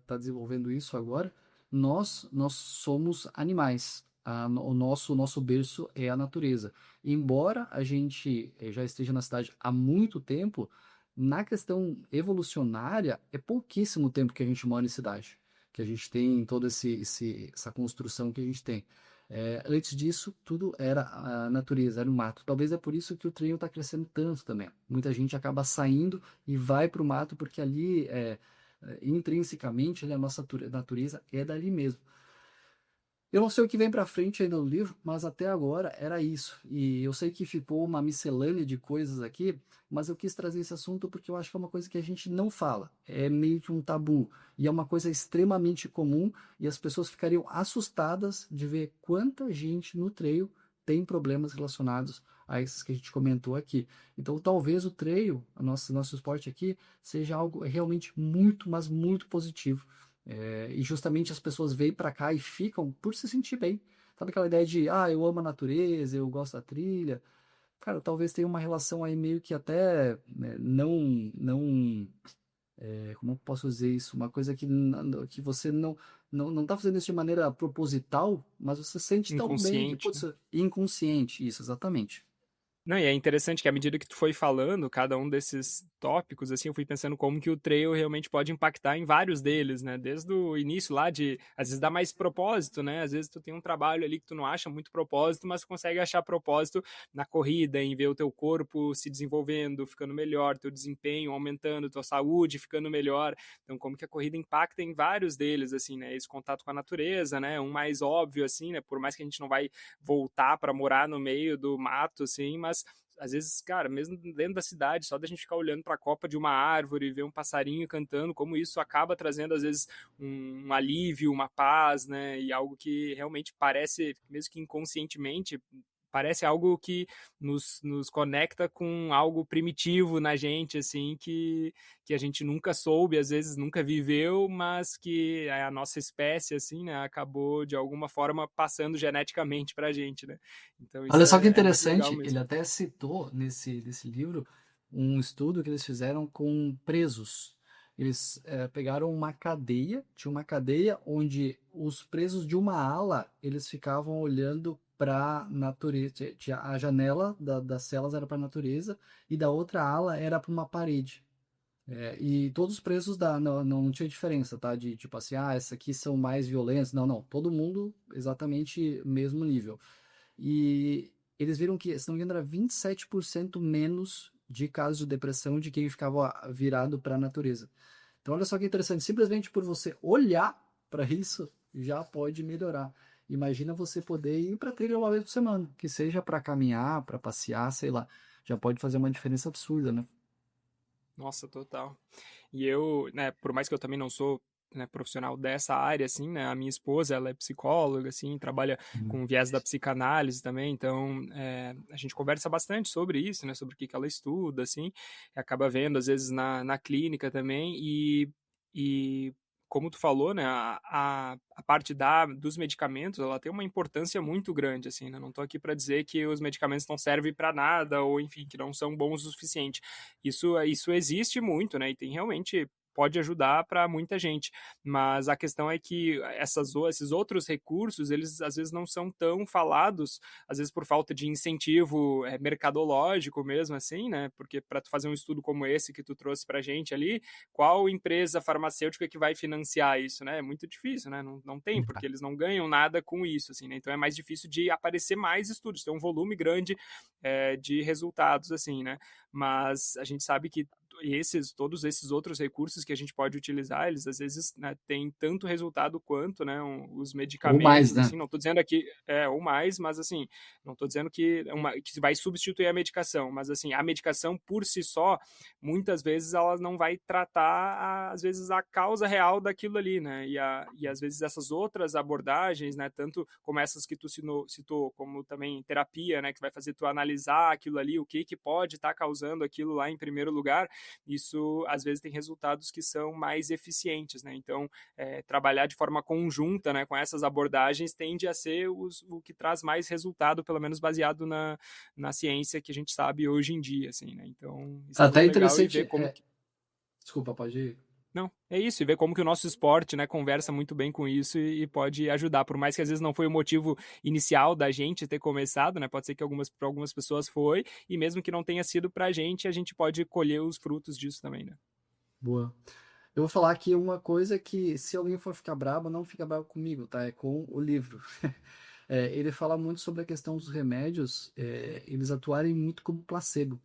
tá desenvolvendo isso agora, nós somos animais. O nosso berço é a natureza. Embora a gente já esteja na cidade há muito tempo, na questão evolucionária, é pouquíssimo tempo que a gente mora em cidade. que a gente tem, toda essa construção que a gente tem. Antes disso, tudo era a natureza, era o mato. Talvez é por isso que o treino está crescendo tanto também. Muita gente acaba saindo e vai para o mato, porque ali, intrinsecamente, a nossa natureza é dali mesmo. Eu não sei o que vem pra frente ainda no livro, mas até agora era isso. E eu sei que ficou uma miscelânea de coisas aqui, mas eu quis trazer esse assunto porque eu acho que é uma coisa que a gente não fala. É meio que um tabu. E é uma coisa extremamente comum e as pessoas ficariam assustadas de ver quanta gente no trail tem problemas relacionados a esses que a gente comentou aqui. Então, talvez o trail, nosso esporte aqui, seja algo realmente muito, mas muito positivo. E justamente as pessoas vêm para cá e ficam por se sentir bem. Sabe aquela ideia de, eu amo a natureza, eu gosto da trilha. Cara, talvez tenha uma relação aí meio que até, né, como eu posso dizer isso? Uma coisa que você não tá fazendo isso de maneira proposital, mas você sente tão bem que, Inconsciente, putz, né? inconsciente, isso, exatamente. Não, e é interessante que à medida que tu foi falando, cada um desses tópicos, assim, eu fui pensando como que o trail realmente pode impactar em vários deles, né? Desde o início lá de, às vezes dá mais propósito, né? Às vezes tu tem um trabalho ali que tu não acha muito propósito, mas consegue achar propósito na corrida, em ver o teu corpo se desenvolvendo, ficando melhor, teu desempenho aumentando, tua saúde ficando melhor. Então, como que a corrida impacta em vários deles, assim, né? Esse contato com a natureza, né? Um mais óbvio, assim, né? Por mais que a gente não vai voltar para morar no meio do mato, assim, mas às vezes, cara, mesmo dentro da cidade, só da gente ficar olhando para a copa de uma árvore, ver um passarinho cantando, como isso acaba trazendo, às vezes, um alívio, uma paz, né? E algo que realmente parece, mesmo que inconscientemente, parece algo que nos conecta com algo primitivo na gente, assim, que a gente nunca soube, às vezes nunca viveu, mas que a nossa espécie, assim, né, acabou de alguma forma passando geneticamente pra gente, né? Então isso Olha só que é muito legal interessante, ele mesmo. até citou nesse livro um estudo que eles fizeram com presos. Eles pegaram uma cadeia, tinha uma cadeia onde os presos de uma ala, eles ficavam olhando para a natureza. A janela das celas era para a natureza e da outra ala era para uma parede. E todos os presos não tinha diferença, tá? De tipo assim, esses aqui são mais violentos. Não, não. Todo mundo exatamente mesmo nível. E eles viram que, se não me engano, era 27% menos de casos de depressão de quem ficava virado para a natureza. Então, olha só que interessante. Simplesmente por você olhar para isso, já pode melhorar. Imagina você poder ir para trilha uma vez por semana, que seja para caminhar, para passear, sei lá. Já pode fazer uma diferença absurda, né? Nossa, total. E eu, né, por mais que eu também não sou, né, profissional dessa área, assim, né, a minha esposa, ela é psicóloga, assim, trabalha Hum. com viés da psicanálise também, então a gente conversa bastante sobre isso, né, sobre o que que ela estuda, assim, e acaba vendo, às vezes, na clínica também, e como tu falou, né, a parte dos medicamentos, ela tem uma importância muito grande, assim, né, não tô aqui para dizer que os medicamentos não servem para nada, ou enfim, que não são bons o suficiente. Isso existe muito, né? E tem realmente pode ajudar para muita gente, mas a questão é que esses outros recursos, eles às vezes não são tão falados, às vezes por falta de incentivo mercadológico mesmo assim, né? Porque para tu fazer um estudo como esse que tu trouxe para gente ali, qual empresa farmacêutica que vai financiar isso, né? É muito difícil, né? Não tem, porque eles não ganham nada com isso, assim, né? Então é mais difícil de aparecer mais estudos, tem um volume grande de resultados, assim, né? Mas a gente sabe que todos esses outros recursos que a gente pode utilizar, eles às vezes, né, têm tanto resultado quanto, né, os Ou mais, medicamentos, né? assim, não estou dizendo aqui, ou mais, mas assim, não estou dizendo que vai substituir a medicação, mas assim, a medicação por si só, muitas vezes ela não vai tratar, às vezes, a causa real daquilo ali, né, e às vezes essas outras abordagens, né, tanto como essas que tu citou, como também terapia, né, que vai fazer tu analisar aquilo ali, o que pode estar causando aquilo lá em primeiro lugar, isso às vezes tem resultados que são mais eficientes, né? Então, trabalhar de forma conjunta, né, com essas abordagens tende a ser o que traz mais resultado, pelo menos baseado na ciência que a gente sabe hoje em dia, assim, né? Então, isso é Até muito legal e ver interessante. como que Desculpa, pode ir. não, é isso, e ver como que o nosso esporte, né, conversa muito bem com isso e pode ajudar, por mais que às vezes não foi o motivo inicial da gente ter começado, né, pode ser que para algumas pessoas foi, e mesmo que não tenha sido pra gente, a gente pode colher os frutos disso também, né. Boa. Eu vou falar aqui uma coisa que, se alguém for ficar brabo, não fica bravo comigo, tá? É com o livro. Ele fala muito sobre a questão dos remédios, eles atuarem muito como placebo.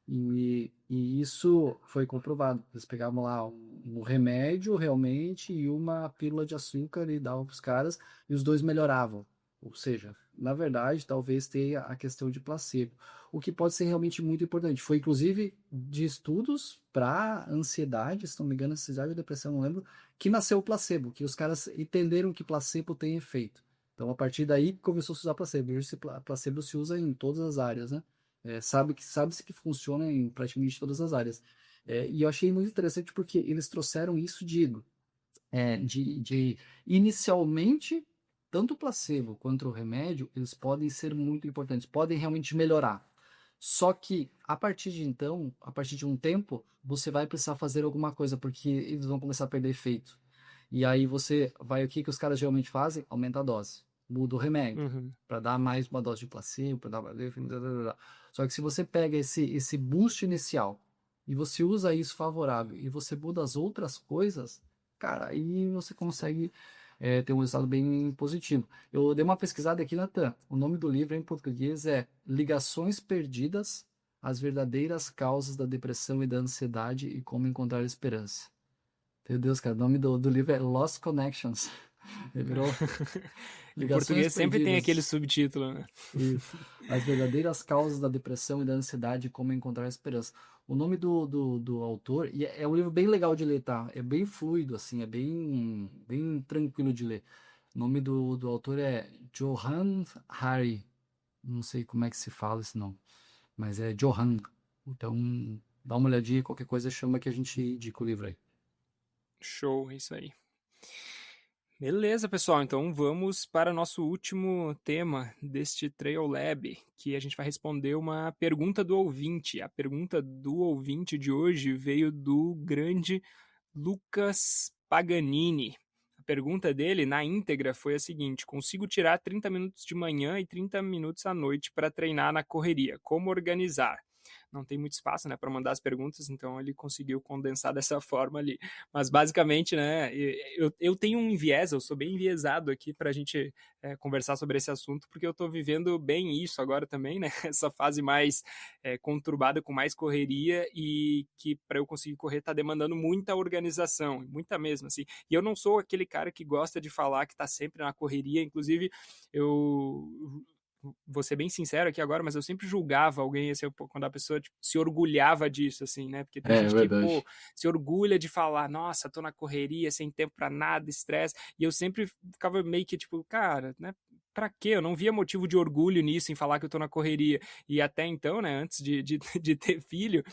E isso foi comprovado. Eles pegavam lá um remédio realmente e uma pílula de açúcar e davam para os caras e os dois melhoravam. Ou seja, na verdade, talvez tenha a questão de placebo, o que pode ser realmente muito importante. Foi inclusive de estudos para ansiedade, se não me engano, ansiedade ou depressão, não lembro, que nasceu o placebo, que os caras entenderam que placebo tem efeito. Então, a partir daí, começou a se usar placebo. Hoje, placebo se usa em todas as áreas, né? Sabe-se que funciona em praticamente todas as áreas. E eu achei muito interessante porque eles trouxeram isso de inicialmente, tanto o placebo quanto o remédio, eles podem ser muito importantes, podem realmente melhorar. Só que a partir de então, a partir de um tempo, você vai precisar fazer alguma coisa, porque eles vão começar a perder efeito. E aí você vai, o que que os caras geralmente fazem? Aumenta a dose, muda o remédio, Uhum. para dar mais uma dose de placebo, para dar mais. Só que se você pega esse boost inicial e você usa isso favorável e você muda as outras coisas, cara, aí você consegue ter um resultado bem positivo. Eu dei uma pesquisada aqui, Natan. O nome do livro em português é Ligações Perdidas, as verdadeiras causas da depressão e da ansiedade e como encontrar esperança. Meu Deus, cara, o nome do livro é Lost Connections. Ele virou Em Ligações português sempre tem aquele Perdidas. subtítulo, né? Isso. As verdadeiras causas da depressão e da ansiedade e como encontrar esperança. O nome do autor, e é um livro bem legal de ler, tá? É bem fluido, assim, é bem tranquilo de ler. O nome do autor é Johan Hari. Não sei como é que se fala esse nome, mas é Johan. Então, dá uma olhadinha, qualquer coisa chama que a gente indica o livro aí. Show, é isso aí. Beleza, pessoal. Então vamos para o nosso último tema deste Trail Lab, que a gente vai responder uma pergunta do ouvinte. A pergunta do ouvinte de hoje veio do grande Lucas Paganini. A pergunta dele, na íntegra, foi a seguinte: consigo tirar 30 minutos de manhã e 30 minutos à noite para treinar na correria. Como organizar? Não tem muito espaço, né, para mandar as perguntas, então ele conseguiu condensar dessa forma ali. Mas basicamente, né, eu tenho um enviés, eu sou bem enviesado aqui para a gente conversar sobre esse assunto, porque eu estou vivendo bem isso agora também, né, essa fase mais conturbada, com mais correria e que para eu conseguir correr está demandando muita organização, muita mesmo, assim. E eu não sou aquele cara que gosta de falar que está sempre na correria, inclusive eu vou ser bem sincero aqui agora, mas eu sempre julgava alguém, assim, quando a pessoa tipo, se orgulhava disso, assim, né? Porque tem É gente que, verdade. pô, se orgulha de falar, nossa, tô na correria, sem tempo pra nada, estresse, e eu sempre ficava meio que, tipo, cara, né? Pra quê? Eu não via motivo de orgulho nisso, em falar que eu tô na correria. E até então, né, antes de ter filho,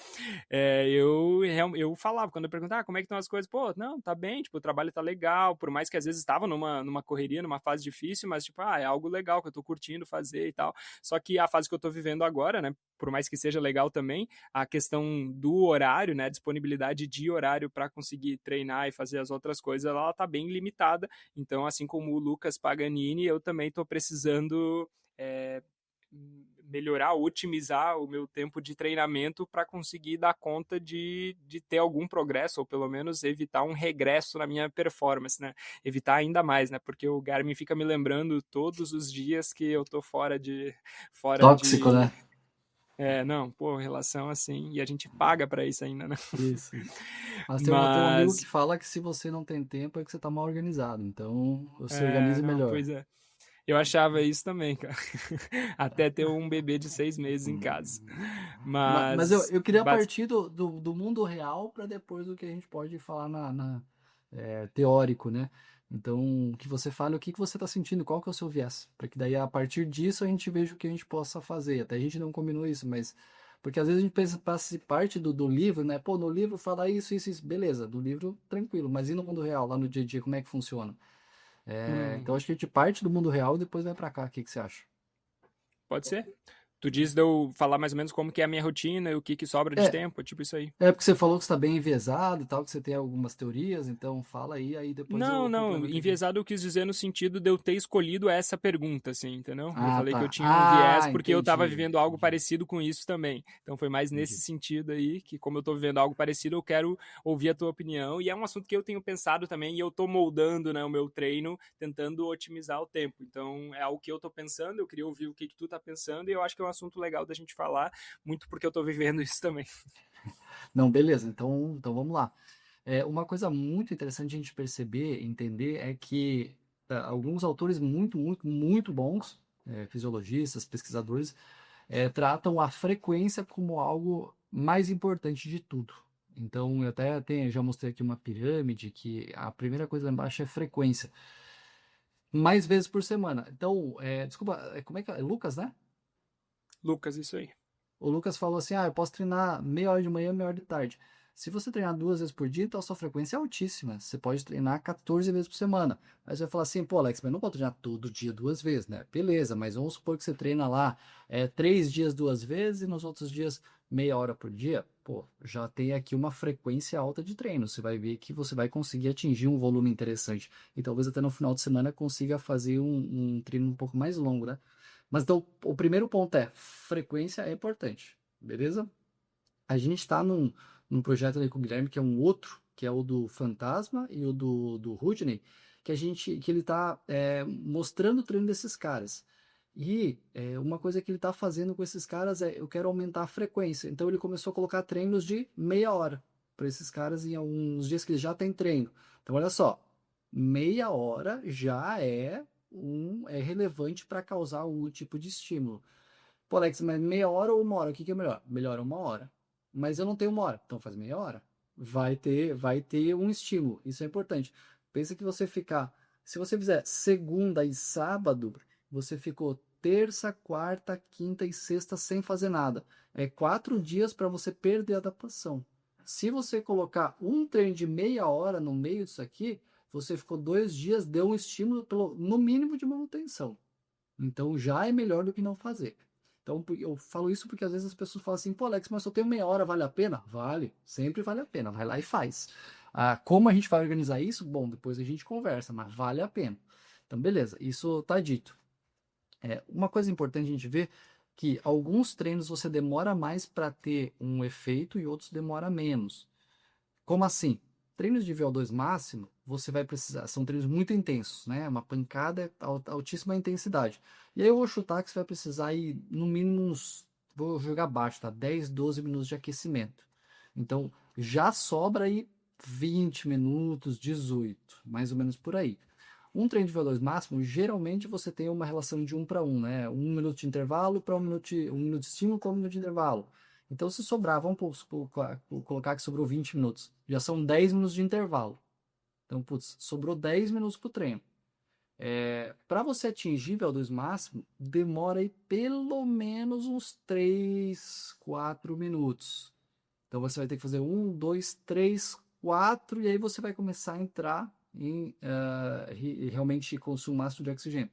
eu falava, quando eu perguntava como é que estão as coisas, pô, não, tá bem, tipo, o trabalho tá legal, por mais que às vezes estava numa correria, numa fase difícil, mas tipo, é algo legal que eu tô curtindo fazer e tal. Só que a fase que eu tô vivendo agora, né, por mais que seja legal também, a questão do horário, né, disponibilidade de horário para conseguir treinar e fazer as outras coisas, ela tá bem limitada. Então, assim como o Lucas Paganini, eu também tô precisando melhorar, otimizar o meu tempo de treinamento para conseguir dar conta de ter algum progresso, ou pelo menos evitar um regresso na minha performance, né? Evitar ainda mais, né? Porque o Garmin fica me lembrando todos os dias que eu tô fora Tóxico, né? de não, pô, relação assim, e a gente paga para isso ainda, né? Isso, isso. Mas tem um amigo que Mas, fala que se você não tem tempo é que você tá mal organizado. Então, se organize não, melhor. pois é. Eu achava isso também, cara. Até ter um bebê de 6 meses em casa. Mas Mas, eu queria partir do mundo real para depois do que a gente pode falar teórico, né? Então, que você fale o que você está sentindo, qual que é o seu viés, para que daí a partir disso a gente veja o que a gente possa fazer. Até a gente não combinou isso, mas porque às vezes a gente pensa parte do livro, né? Pô, no livro fala isso, beleza, do livro tranquilo, mas e no mundo real, lá no dia a dia, como é que funciona? Então uhum, acho que a gente parte do mundo real e depois vai para cá. O que você acha? pode ser? Tu diz de eu falar mais ou menos como que é a minha rotina e o que sobra de É, tempo, tipo isso aí. é porque você falou que está bem enviesado e tal, que você tem algumas teorias, então fala aí depois Não, eu não, complemento aqui. enviesado eu quis dizer no sentido de eu ter escolhido essa pergunta, assim, entendeu? Eu Ah, falei que eu tá. tinha um viés Ah, porque eu tava entendi, vivendo algo entendi, parecido com isso também. Então foi mais nesse entendi. sentido aí, que como eu tô vivendo algo parecido, eu quero ouvir a tua opinião. E é um assunto que eu tenho pensado também e eu tô moldando, né, o meu treino, tentando otimizar o tempo. Então é algo que eu tô pensando, eu queria ouvir o que tu tá pensando e eu acho que é um assunto legal da gente falar, muito porque eu tô vivendo isso também. Não, beleza, então vamos lá. Uma coisa muito interessante a gente perceber, entender, é que alguns autores muito, muito, muito bons, fisiologistas, pesquisadores, tratam a frequência como algo mais importante de tudo. Então, eu até já mostrei aqui uma pirâmide que a primeira coisa lá embaixo é frequência. Mais vezes por semana. Então, desculpa, como é que é? Lucas, né? Lucas, isso aí. O Lucas falou assim: eu posso treinar meia hora de manhã, meia hora de tarde. Se você treinar 2 vezes por dia, então a sua frequência é altíssima. Você pode treinar 14 vezes por semana. Aí você vai falar assim: pô, Alex, mas eu não vou treinar todo dia 2 vezes, né? Beleza, mas vamos supor que você treina lá 3 dias 2 vezes e nos outros dias meia hora por dia. Pô, já tem aqui uma frequência alta de treino. Você vai ver que você vai conseguir atingir um volume interessante. E talvez até no final de semana consiga fazer um treino um pouco mais longo, né? Mas então, o primeiro ponto é frequência é importante, beleza? A gente está num projeto ali com o Guilherme, que é um outro, que é o do Fantasma e o do Rudney, que ele está mostrando o treino desses caras. E uma coisa que ele está fazendo com esses caras eu quero aumentar a frequência. Então ele começou a colocar treinos de meia hora para esses caras em alguns dias que ele já tem treino. Então olha só, meia hora já é relevante para causar algum tipo de estímulo. Pô, Alex, mas meia hora ou uma hora? O que é melhor? Melhor é uma hora. Mas eu não tenho uma hora, então faz meia hora. Vai ter um estímulo, isso é importante. Pensa que se você fizer segunda e sábado, você ficou terça, quarta, quinta e sexta sem fazer nada. É 4 dias para você perder a adaptação. Se você colocar um treino de meia hora no meio disso aqui, você ficou 2 dias, deu um estímulo no mínimo de manutenção. Então já é melhor do que não fazer. Então eu falo isso porque às vezes as pessoas falam assim: pô, Alex, mas só tenho meia hora, vale a pena? Vale, sempre vale a pena. Vai lá e faz. Como a gente vai organizar isso? Bom, depois a gente conversa, mas vale a pena. Então, beleza, isso tá dito. Uma coisa importante a gente ver que alguns treinos você demora mais para ter um efeito e outros demora menos. Como assim? Treinos de VO2 máximo, você vai precisar, são treinos muito intensos, né? Uma pancada altíssima intensidade. E aí eu vou chutar que você vai precisar ir no mínimo vou jogar baixo, tá? 10, 12 minutos de aquecimento. Então, já sobra aí 20 minutos, 18, mais ou menos por aí. Um treino de VO2 máximo, geralmente você tem uma relação de 1 para 1, né? 1 minuto de intervalo para 1 minuto de estímulo para 1 minuto de intervalo. Então, se sobrar, vamos colocar que sobrou 20 minutos. Já são 10 minutos de intervalo. Então, putz, sobrou 10 minutos para o treino. Para você atingir o VO2 máximo, demora aí pelo menos uns 3, 4 minutos. Então, você vai ter que fazer 1, 2, 3, 4, e aí você vai começar a entrar em realmente consumo máximo de oxigênio.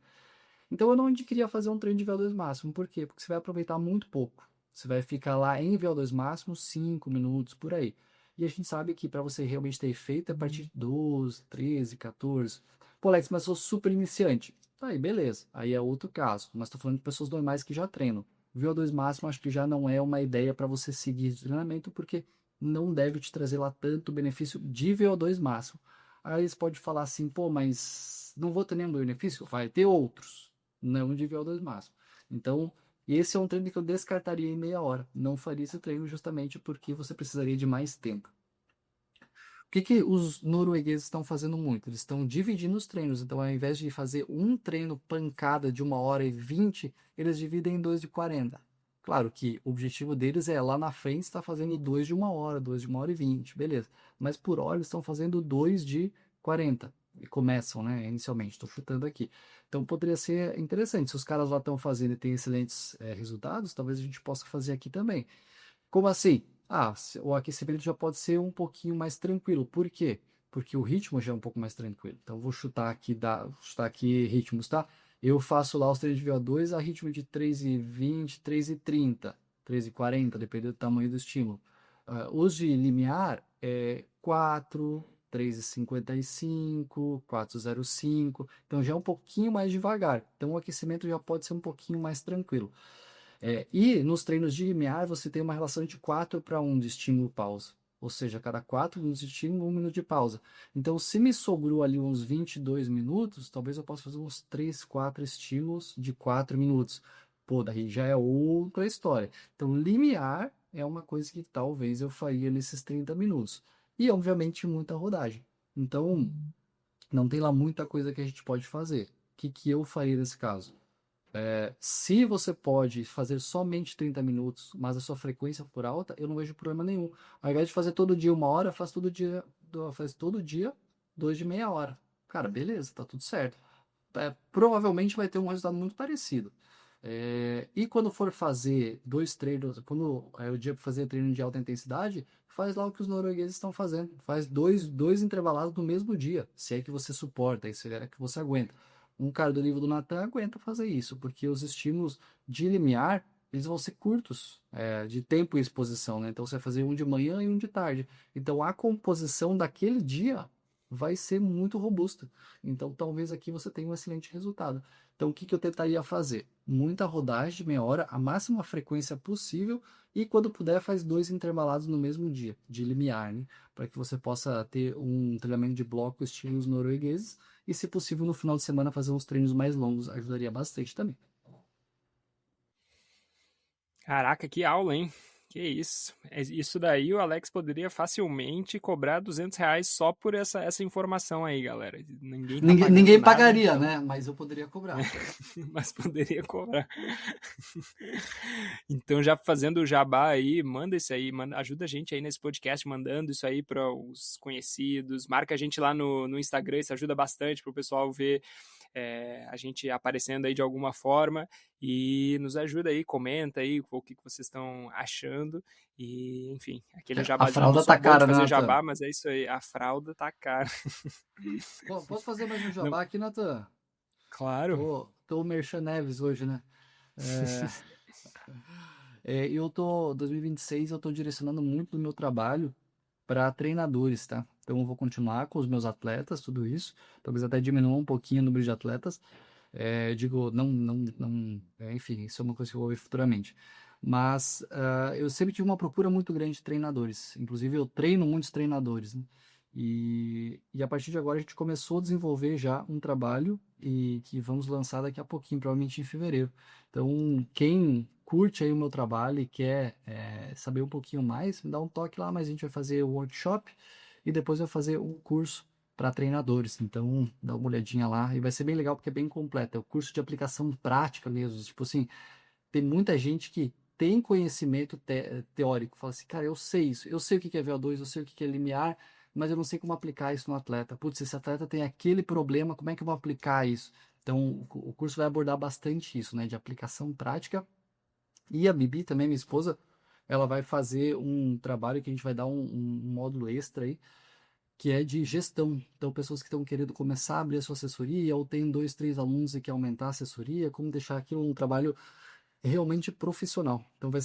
Então eu não queria fazer um treino de VO2 máximo. Por quê? Porque você vai aproveitar muito pouco. Você vai ficar lá em VO2 máximo 5 minutos por aí. E a gente sabe que para você realmente ter efeito é a partir de 12, 13, 14. Pô, Alex, mas eu sou super iniciante. Tá aí, beleza. Aí é outro caso. Mas estou falando de pessoas normais que já treinam. VO2 máximo acho que já não é uma ideia para você seguir de treinamento, porque não deve te trazer lá tanto benefício de VO2 máximo. Aí você pode falar assim, pô, mas não vou ter nenhum benefício? Vai ter outros, não de VO2 máximo. Então, esse é um treino que eu descartaria em meia hora. Não faria esse treino justamente porque você precisaria de mais tempo. O que os noruegueses estão fazendo muito? Eles estão dividindo os treinos. Então, ao invés de fazer um treino pancada de 1 hora e 20, eles dividem em dois de 40. Claro que o objetivo deles é lá na frente estar fazendo dois de 1 hora, dois de 1 hora e 20, beleza. Mas por hora eles estão fazendo dois de 40. E começam, né? Inicialmente, estou chutando aqui. Então poderia ser interessante. Se os caras lá estão fazendo e têm excelentes resultados, talvez a gente possa fazer aqui também. Como assim? O aquecimento já pode ser um pouquinho mais tranquilo. Por quê? Porque o ritmo já é um pouco mais tranquilo. Então, vou chutar aqui ritmos, tá? Eu faço lá os treinos de VO2 a ritmo de 3,20, 3,30, 3,40, dependendo do tamanho do estímulo. Os de limiar é 4, 3,55, 4,05. Então já é um pouquinho mais devagar. Então o aquecimento já pode ser um pouquinho mais tranquilo. E nos treinos de limiar você tem uma relação de 4:1 de estímulo-pausa. Ou seja, a cada 4 minutos de estímulo, 1 minuto de pausa. Então, se me sobrou ali uns 22 minutos, talvez eu possa fazer uns 3, 4 estímulos de 4 minutos. Pô, daí já é outra história. Então, limiar é uma coisa que talvez eu faria nesses 30 minutos. E, obviamente, muita rodagem. Então, não tem lá muita coisa que a gente pode fazer. O que, que eu faria nesse caso? Se você pode fazer somente 30 minutos, mas a sua frequência for alta, eu não vejo problema nenhum. Ao invés de fazer todo dia 1 hora, faz todo dia 2 de meia hora. Cara, beleza, tá tudo certo. Provavelmente vai ter um resultado muito parecido. E quando for fazer 2 treinos, quando é o dia para fazer treino de alta intensidade, faz lá o que os noruegueses estão fazendo. Faz dois intervalados no mesmo dia, se é que você suporta, se é que você aguenta. Um cara do nível do Natan aguenta fazer isso, porque os estímulos de limiar, eles vão ser curtos, de tempo e exposição, né? Então você vai fazer um de manhã e um de tarde. Então a composição daquele dia vai ser muito robusta. Então talvez aqui você tenha um excelente resultado. Então o que que eu tentaria fazer? Muita rodagem de meia hora, a máxima frequência possível, e quando puder faz 2 intervalados no mesmo dia, de limiar, né? Para que você possa ter um treinamento de bloco estilos noruegueses e, se possível, no final de semana fazer uns treinos mais longos, ajudaria bastante também. Caraca, que aula, hein? Que isso. Isso daí o Alex poderia facilmente cobrar R$ 200 só por essa informação aí, galera. Ninguém tá pagando Ninguém nada, pagaria, então, né? Mas eu poderia cobrar. mas poderia cobrar. Então, já fazendo o jabá aí, manda isso aí, ajuda a gente aí nesse podcast, mandando isso aí para os conhecidos, marca a gente lá no Instagram, isso ajuda bastante para o pessoal ver a gente aparecendo aí de alguma forma e nos ajuda aí, comenta aí o que vocês estão achando e, enfim, aquele A jabazinho, não fralda sou tá bom de cara, né, fazer Natan? jabá, mas é isso aí, a fralda tá cara. Posso fazer mais um Não, jabá aqui, Natan? claro. Tô Merchan Neves hoje, né? É, eu tô, 2026, eu tô direcionando muito do meu trabalho para treinadores, tá? Então eu vou continuar com os meus atletas, tudo isso. Talvez até diminua um pouquinho o número de atletas. Digo, não, enfim, isso é uma coisa que eu vou ver futuramente. Mas eu sempre tive uma procura muito grande de treinadores. Inclusive, eu treino muitos treinadores, né? E a partir de agora a gente começou a desenvolver já um trabalho e que vamos lançar daqui a pouquinho, provavelmente em fevereiro. Então, quem curte aí o meu trabalho e quer saber um pouquinho mais, me dá um toque lá, mas a gente vai fazer o workshop e depois vai fazer um curso para treinadores. Então, dá uma olhadinha lá e vai ser bem legal porque é bem completo. É o curso de aplicação prática mesmo. Tipo assim, tem muita gente que tem conhecimento teórico. Fala assim, cara, eu sei isso. Eu sei o que é VO2, eu sei o que é limiar, mas eu não sei como aplicar isso no atleta. Putz, esse atleta tem aquele problema, como é que eu vou aplicar isso? Então, o curso vai abordar bastante isso, né? De aplicação prática. E a Bibi também, minha esposa, ela vai fazer um trabalho que a gente vai dar um módulo extra aí, que é de gestão. Então, pessoas que estão querendo começar a abrir a sua assessoria, ou tem 2, 3 alunos e quer aumentar a assessoria, como deixar aquilo um trabalho realmente profissional. Então, vai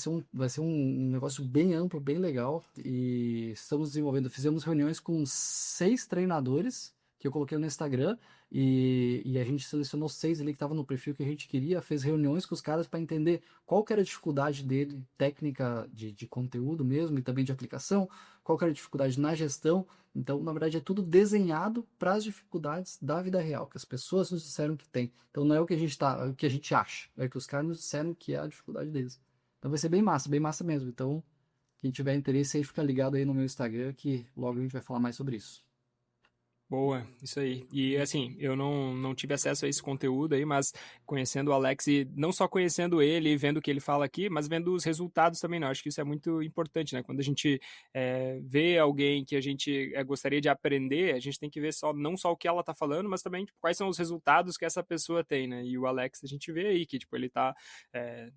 ser um negócio bem amplo, bem legal, e estamos desenvolvendo. Fizemos reuniões com 6 treinadores, que eu coloquei no Instagram, e a gente selecionou 6 ali que estavam no perfil que a gente queria, fez reuniões com os caras para entender qual que era a dificuldade dele, técnica de conteúdo mesmo, e também de aplicação, qual que era a dificuldade na gestão. Então, na verdade, é tudo desenhado para as dificuldades da vida real, que as pessoas nos disseram que tem. Então, não é o que a gente acha, é o que os caras nos disseram que é a dificuldade deles. Então, vai ser bem massa mesmo. Então, quem tiver interesse aí, fica ligado aí no meu Instagram, que logo a gente vai falar mais sobre isso. Boa, isso aí. E assim, eu não tive acesso a esse conteúdo aí, mas conhecendo o Alex e não só conhecendo ele e vendo o que ele fala aqui, mas vendo os resultados também, não. Acho que isso é muito importante, né? Quando a gente vê alguém que a gente gostaria de aprender, a gente tem que ver não só o que ela tá falando, mas também tipo, quais são os resultados que essa pessoa tem, né? E o Alex, a gente vê aí que tipo, ele tá,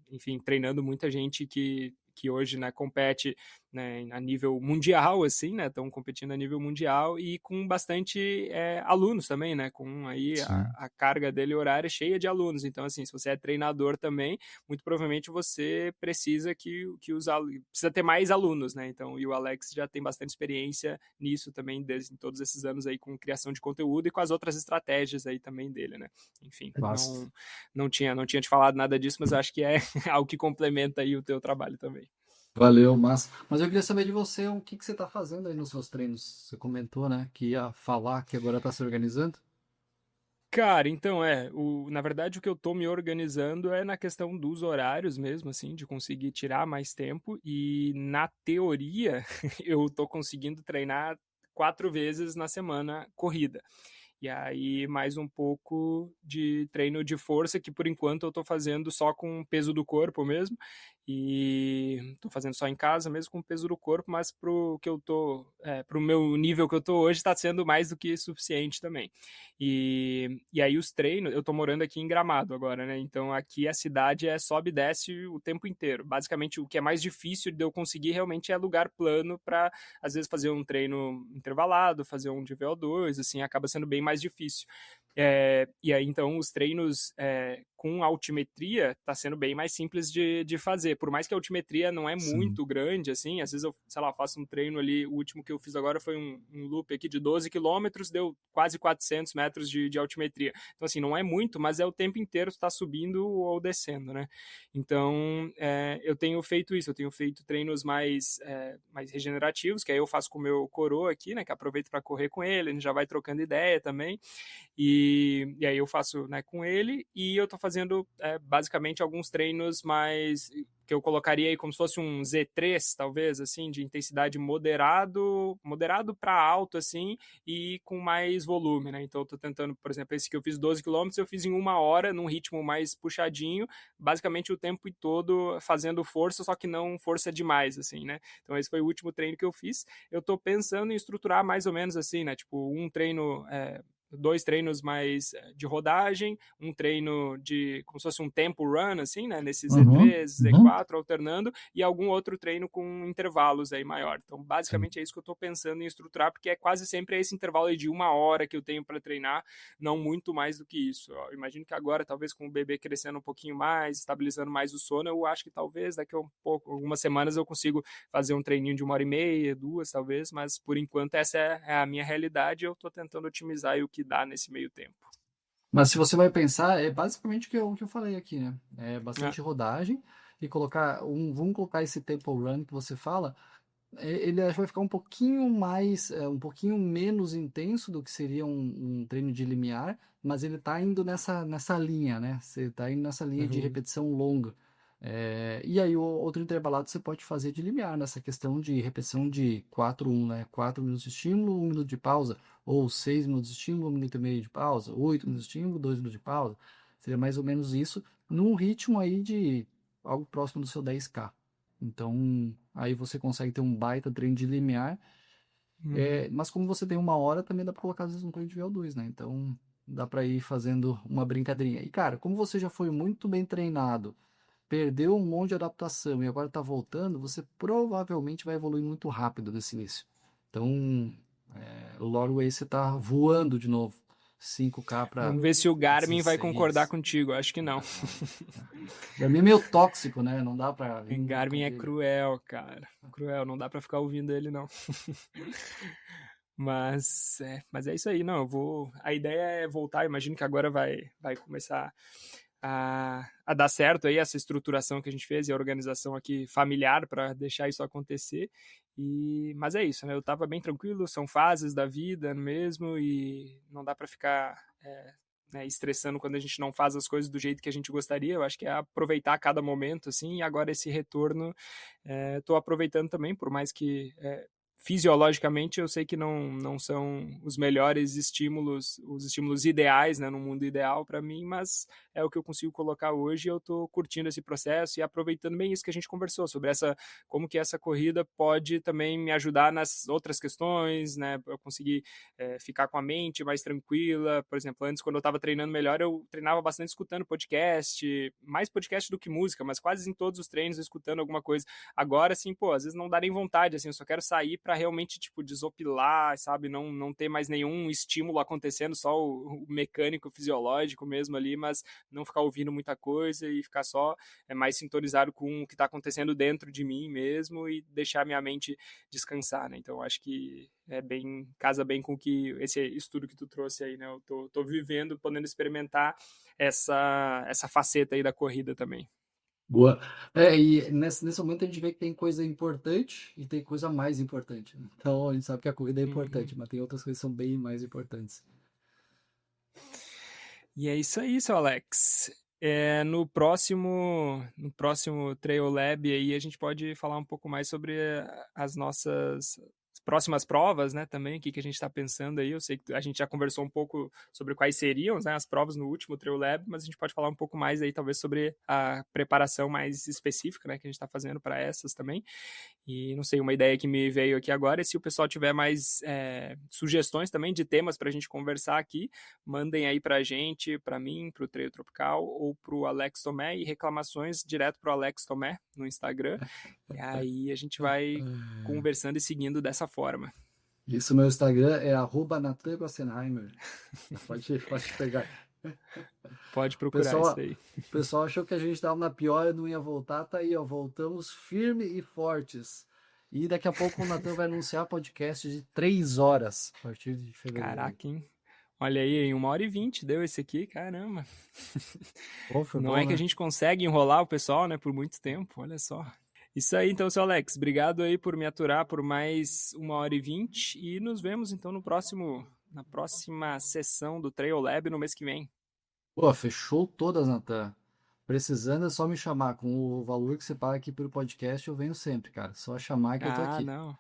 enfim, treinando muita gente que que hoje, né, compete, né, a nível mundial, assim, né, estão competindo a nível mundial e com bastante alunos também, né, com aí Sim. a carga dele horária cheia de alunos. Então, assim, se você é treinador também, muito provavelmente você precisa precisa ter mais alunos, né? Então, e o Alex já tem bastante experiência nisso também, em todos esses anos aí com criação de conteúdo e com as outras estratégias aí também dele, né? Enfim, Massa. não tinha te falado nada disso, mas acho que é algo que complementa aí o teu trabalho também. Valeu, massa. Mas eu queria saber de você o que você está fazendo aí nos seus treinos. Você comentou, né, que ia falar que agora está se organizando. Cara, então na verdade o que eu tô me organizando é na questão dos horários mesmo, assim, de conseguir tirar mais tempo e na teoria eu tô conseguindo treinar 4 vezes na semana corrida. E aí mais um pouco de treino de força, que por enquanto eu tô fazendo só com o peso do corpo mesmo. E tô fazendo só em casa mesmo com o peso do corpo, mas pro meu nível que eu tô hoje, tá sendo mais do que suficiente também. E aí os treinos, eu tô morando aqui em Gramado agora, né? Então aqui a cidade sobe e desce o tempo inteiro. Basicamente o que é mais difícil de eu conseguir realmente é lugar plano para às vezes fazer um treino intervalado, fazer um de VO2, assim, acaba sendo bem mais difícil. E aí, então, os treinos com altimetria tá sendo bem mais simples de fazer. Por mais que a altimetria não é Sim. muito grande, assim, às vezes eu, sei lá, faço um treino ali, o último que eu fiz agora foi um loop aqui de 12 quilômetros, deu quase 400 metros de altimetria. Então, assim, não é muito, mas é o tempo inteiro está subindo ou descendo, né? Então, eu tenho feito isso, eu tenho feito treinos mais regenerativos, que aí eu faço com o meu coroa aqui, né, que aproveito para correr com ele, a gente já vai trocando ideia também, e aí eu faço, né, com ele, e eu tô fazendo basicamente alguns treinos mais que eu colocaria aí como se fosse um Z3, talvez, assim, de intensidade moderado para alto, assim, e com mais volume, né? Então eu tô tentando, por exemplo, esse que eu fiz 12 quilômetros, eu fiz em 1 hora, num ritmo mais puxadinho, basicamente o tempo todo fazendo força, só que não força demais, assim, né? Então esse foi o último treino que eu fiz. Eu tô pensando em estruturar mais ou menos assim, né? Tipo, um treino 2 treinos mais de rodagem, um treino de como se fosse um tempo run, assim, né? Nesse Uhum, Z3, uhum. Z4, alternando, e algum outro treino com intervalos aí maior. Então, Sim. basicamente é isso que eu estou pensando em estruturar, porque é quase sempre esse intervalo aí de 1 hora que eu tenho para treinar, não muito mais do que isso. Eu imagino que agora, talvez com o bebê crescendo um pouquinho mais, estabilizando mais o sono, eu acho que talvez daqui a algumas semanas eu consigo fazer um treininho de 1 hora e meia, 2 talvez, mas por enquanto essa é a minha realidade e eu estou tentando otimizar o que dá nesse meio tempo. Mas se você vai pensar, é basicamente o que eu falei aqui, né? É É. bastante rodagem e vamos colocar esse tempo run que você fala, ele vai ficar um pouquinho mais, um pouquinho menos intenso do que seria um treino de limiar, mas ele tá indo nessa linha, né? Você tá indo nessa linha de Uhum. repetição longa. E aí o outro intervalado você pode fazer de limiar, nessa questão de repetição de 4-1, né? 4 minutos de estímulo, 1 minuto de pausa, ou 6 minutos de estímulo, 1 minuto e meio de pausa, 8 minutos de estímulo, 2 minutos de pausa. Seria mais ou menos isso, num ritmo aí de algo próximo do seu 10K. Então, aí você consegue ter um baita treino de limiar. Uhum. Mas como você tem 1 hora, também dá pra colocar às vezes um treino de VO2, né? Então, dá pra ir fazendo uma brincadeirinha. E, cara, como você já foi muito bem treinado, perdeu um monte de adaptação e agora tá voltando, você provavelmente vai evoluir muito rápido nesse início. Então, logo aí você tá voando de novo. 5K para Vamos ver se o Garmin vai concordar 16. contigo. Acho que não. Garmin é meio tóxico, né? Não dá pra vir muito com Garmin é ele. cruel, cara. Cruel, não dá pra ficar ouvindo ele, não. Mas é isso aí, não. A ideia é voltar. Imagino que agora vai começar a dar certo aí essa estruturação que a gente fez e a organização aqui familiar para deixar isso acontecer. Mas é isso, né? Eu tava bem tranquilo, são fases da vida mesmo e não dá para ficar né, estressando quando a gente não faz as coisas do jeito que a gente gostaria. Eu acho que é aproveitar cada momento, assim, e agora esse retorno estou aproveitando também, por mais que fisiologicamente eu sei que não são os melhores estímulos, os estímulos ideais, né, no mundo ideal para mim, mas é o que eu consigo colocar hoje e eu tô curtindo esse processo e aproveitando bem isso que a gente conversou, sobre como que essa corrida pode também me ajudar nas outras questões, né, eu conseguir ficar com a mente mais tranquila. Por exemplo, antes, quando eu estava treinando melhor, eu treinava bastante escutando podcast, mais podcast do que música, mas quase em todos os treinos escutando alguma coisa. Agora, assim, às vezes não dá nem vontade, assim, eu só quero sair para realmente, tipo, desopilar, sabe, não ter mais nenhum estímulo acontecendo, só o mecânico, fisiológico mesmo ali, mas não ficar ouvindo muita coisa e ficar só mais sintonizado com o que está acontecendo dentro de mim mesmo e deixar minha mente descansar, né? Então, acho que casa bem com esse estudo que tu trouxe aí, né? Eu tô vivendo, podendo experimentar essa faceta aí da corrida também. Boa. E nesse momento a gente vê que tem coisa importante e tem coisa mais importante, né? Então a gente sabe que a corrida é importante, mas tem outras coisas que são bem mais importantes. E é isso aí, seu Alex. No próximo Trail Lab aí a gente pode falar um pouco mais sobre as nossas próximas provas, né, também, o que a gente está pensando aí. Eu sei que a gente já conversou um pouco sobre quais seriam, né, as provas no último Trail Lab, mas a gente pode falar um pouco mais aí, talvez, sobre a preparação mais específica, né, que a gente está fazendo para essas também. E, não sei, uma ideia que me veio aqui agora é se o pessoal tiver mais sugestões também de temas para a gente conversar aqui, mandem aí para a gente, para mim, para o Trail Tropical ou para o Alex Tomé, e reclamações direto para o Alex Tomé no Instagram. E aí a gente vai conversando e seguindo dessa forma. Isso, meu Instagram é @NathanGossenheimer. Pode pegar. Pode procurar isso aí. O pessoal achou que a gente estava na pior e não ia voltar, tá aí, ó, voltamos firme e fortes. E daqui a pouco o Nathan vai anunciar podcast de 3 horas a partir de fevereiro. Caraca, hein? Olha aí, em 1h20 deu esse aqui, caramba. Não é que a gente consegue enrolar o pessoal, né, por muito tempo, olha só. Isso aí, então, seu Alex, obrigado aí por me aturar por mais 1h20 e nos vemos, então, na próxima sessão do Trail Lab no mês que vem. Fechou todas, Nathan. Precisando é só me chamar. Com o valor que você paga aqui pelo podcast, eu venho sempre, cara. Só chamar que eu tô aqui. Não.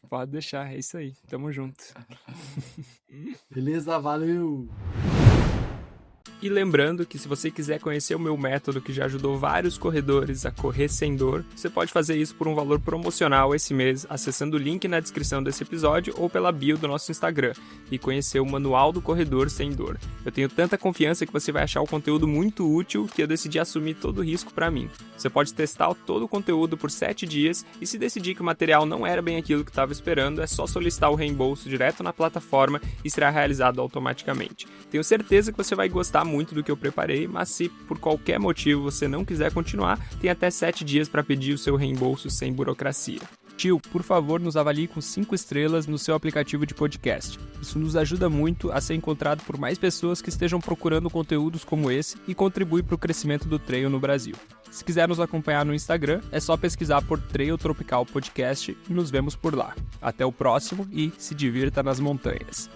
Pode deixar, é isso aí. Tamo junto. Beleza, valeu! E lembrando que se você quiser conhecer o meu método que já ajudou vários corredores a correr sem dor, você pode fazer isso por um valor promocional esse mês, acessando o link na descrição desse episódio ou pela bio do nosso Instagram, e conhecer o Manual do Corredor Sem Dor. Eu tenho tanta confiança que você vai achar o conteúdo muito útil que eu decidi assumir todo o risco para mim. Você pode testar todo o conteúdo por 7 dias e se decidir que o material não era bem aquilo que estava esperando, é só solicitar o reembolso direto na plataforma e será realizado automaticamente. Tenho certeza que você vai gostar muito do que eu preparei, mas se por qualquer motivo você não quiser continuar, tem até 7 dias para pedir o seu reembolso sem burocracia. Tio, por favor, nos avalie com 5 estrelas no seu aplicativo de podcast. Isso nos ajuda muito a ser encontrado por mais pessoas que estejam procurando conteúdos como esse e contribui para o crescimento do trail no Brasil. Se quiser nos acompanhar no Instagram, é só pesquisar por Trail Tropical Podcast e nos vemos por lá. Até o próximo e se divirta nas montanhas.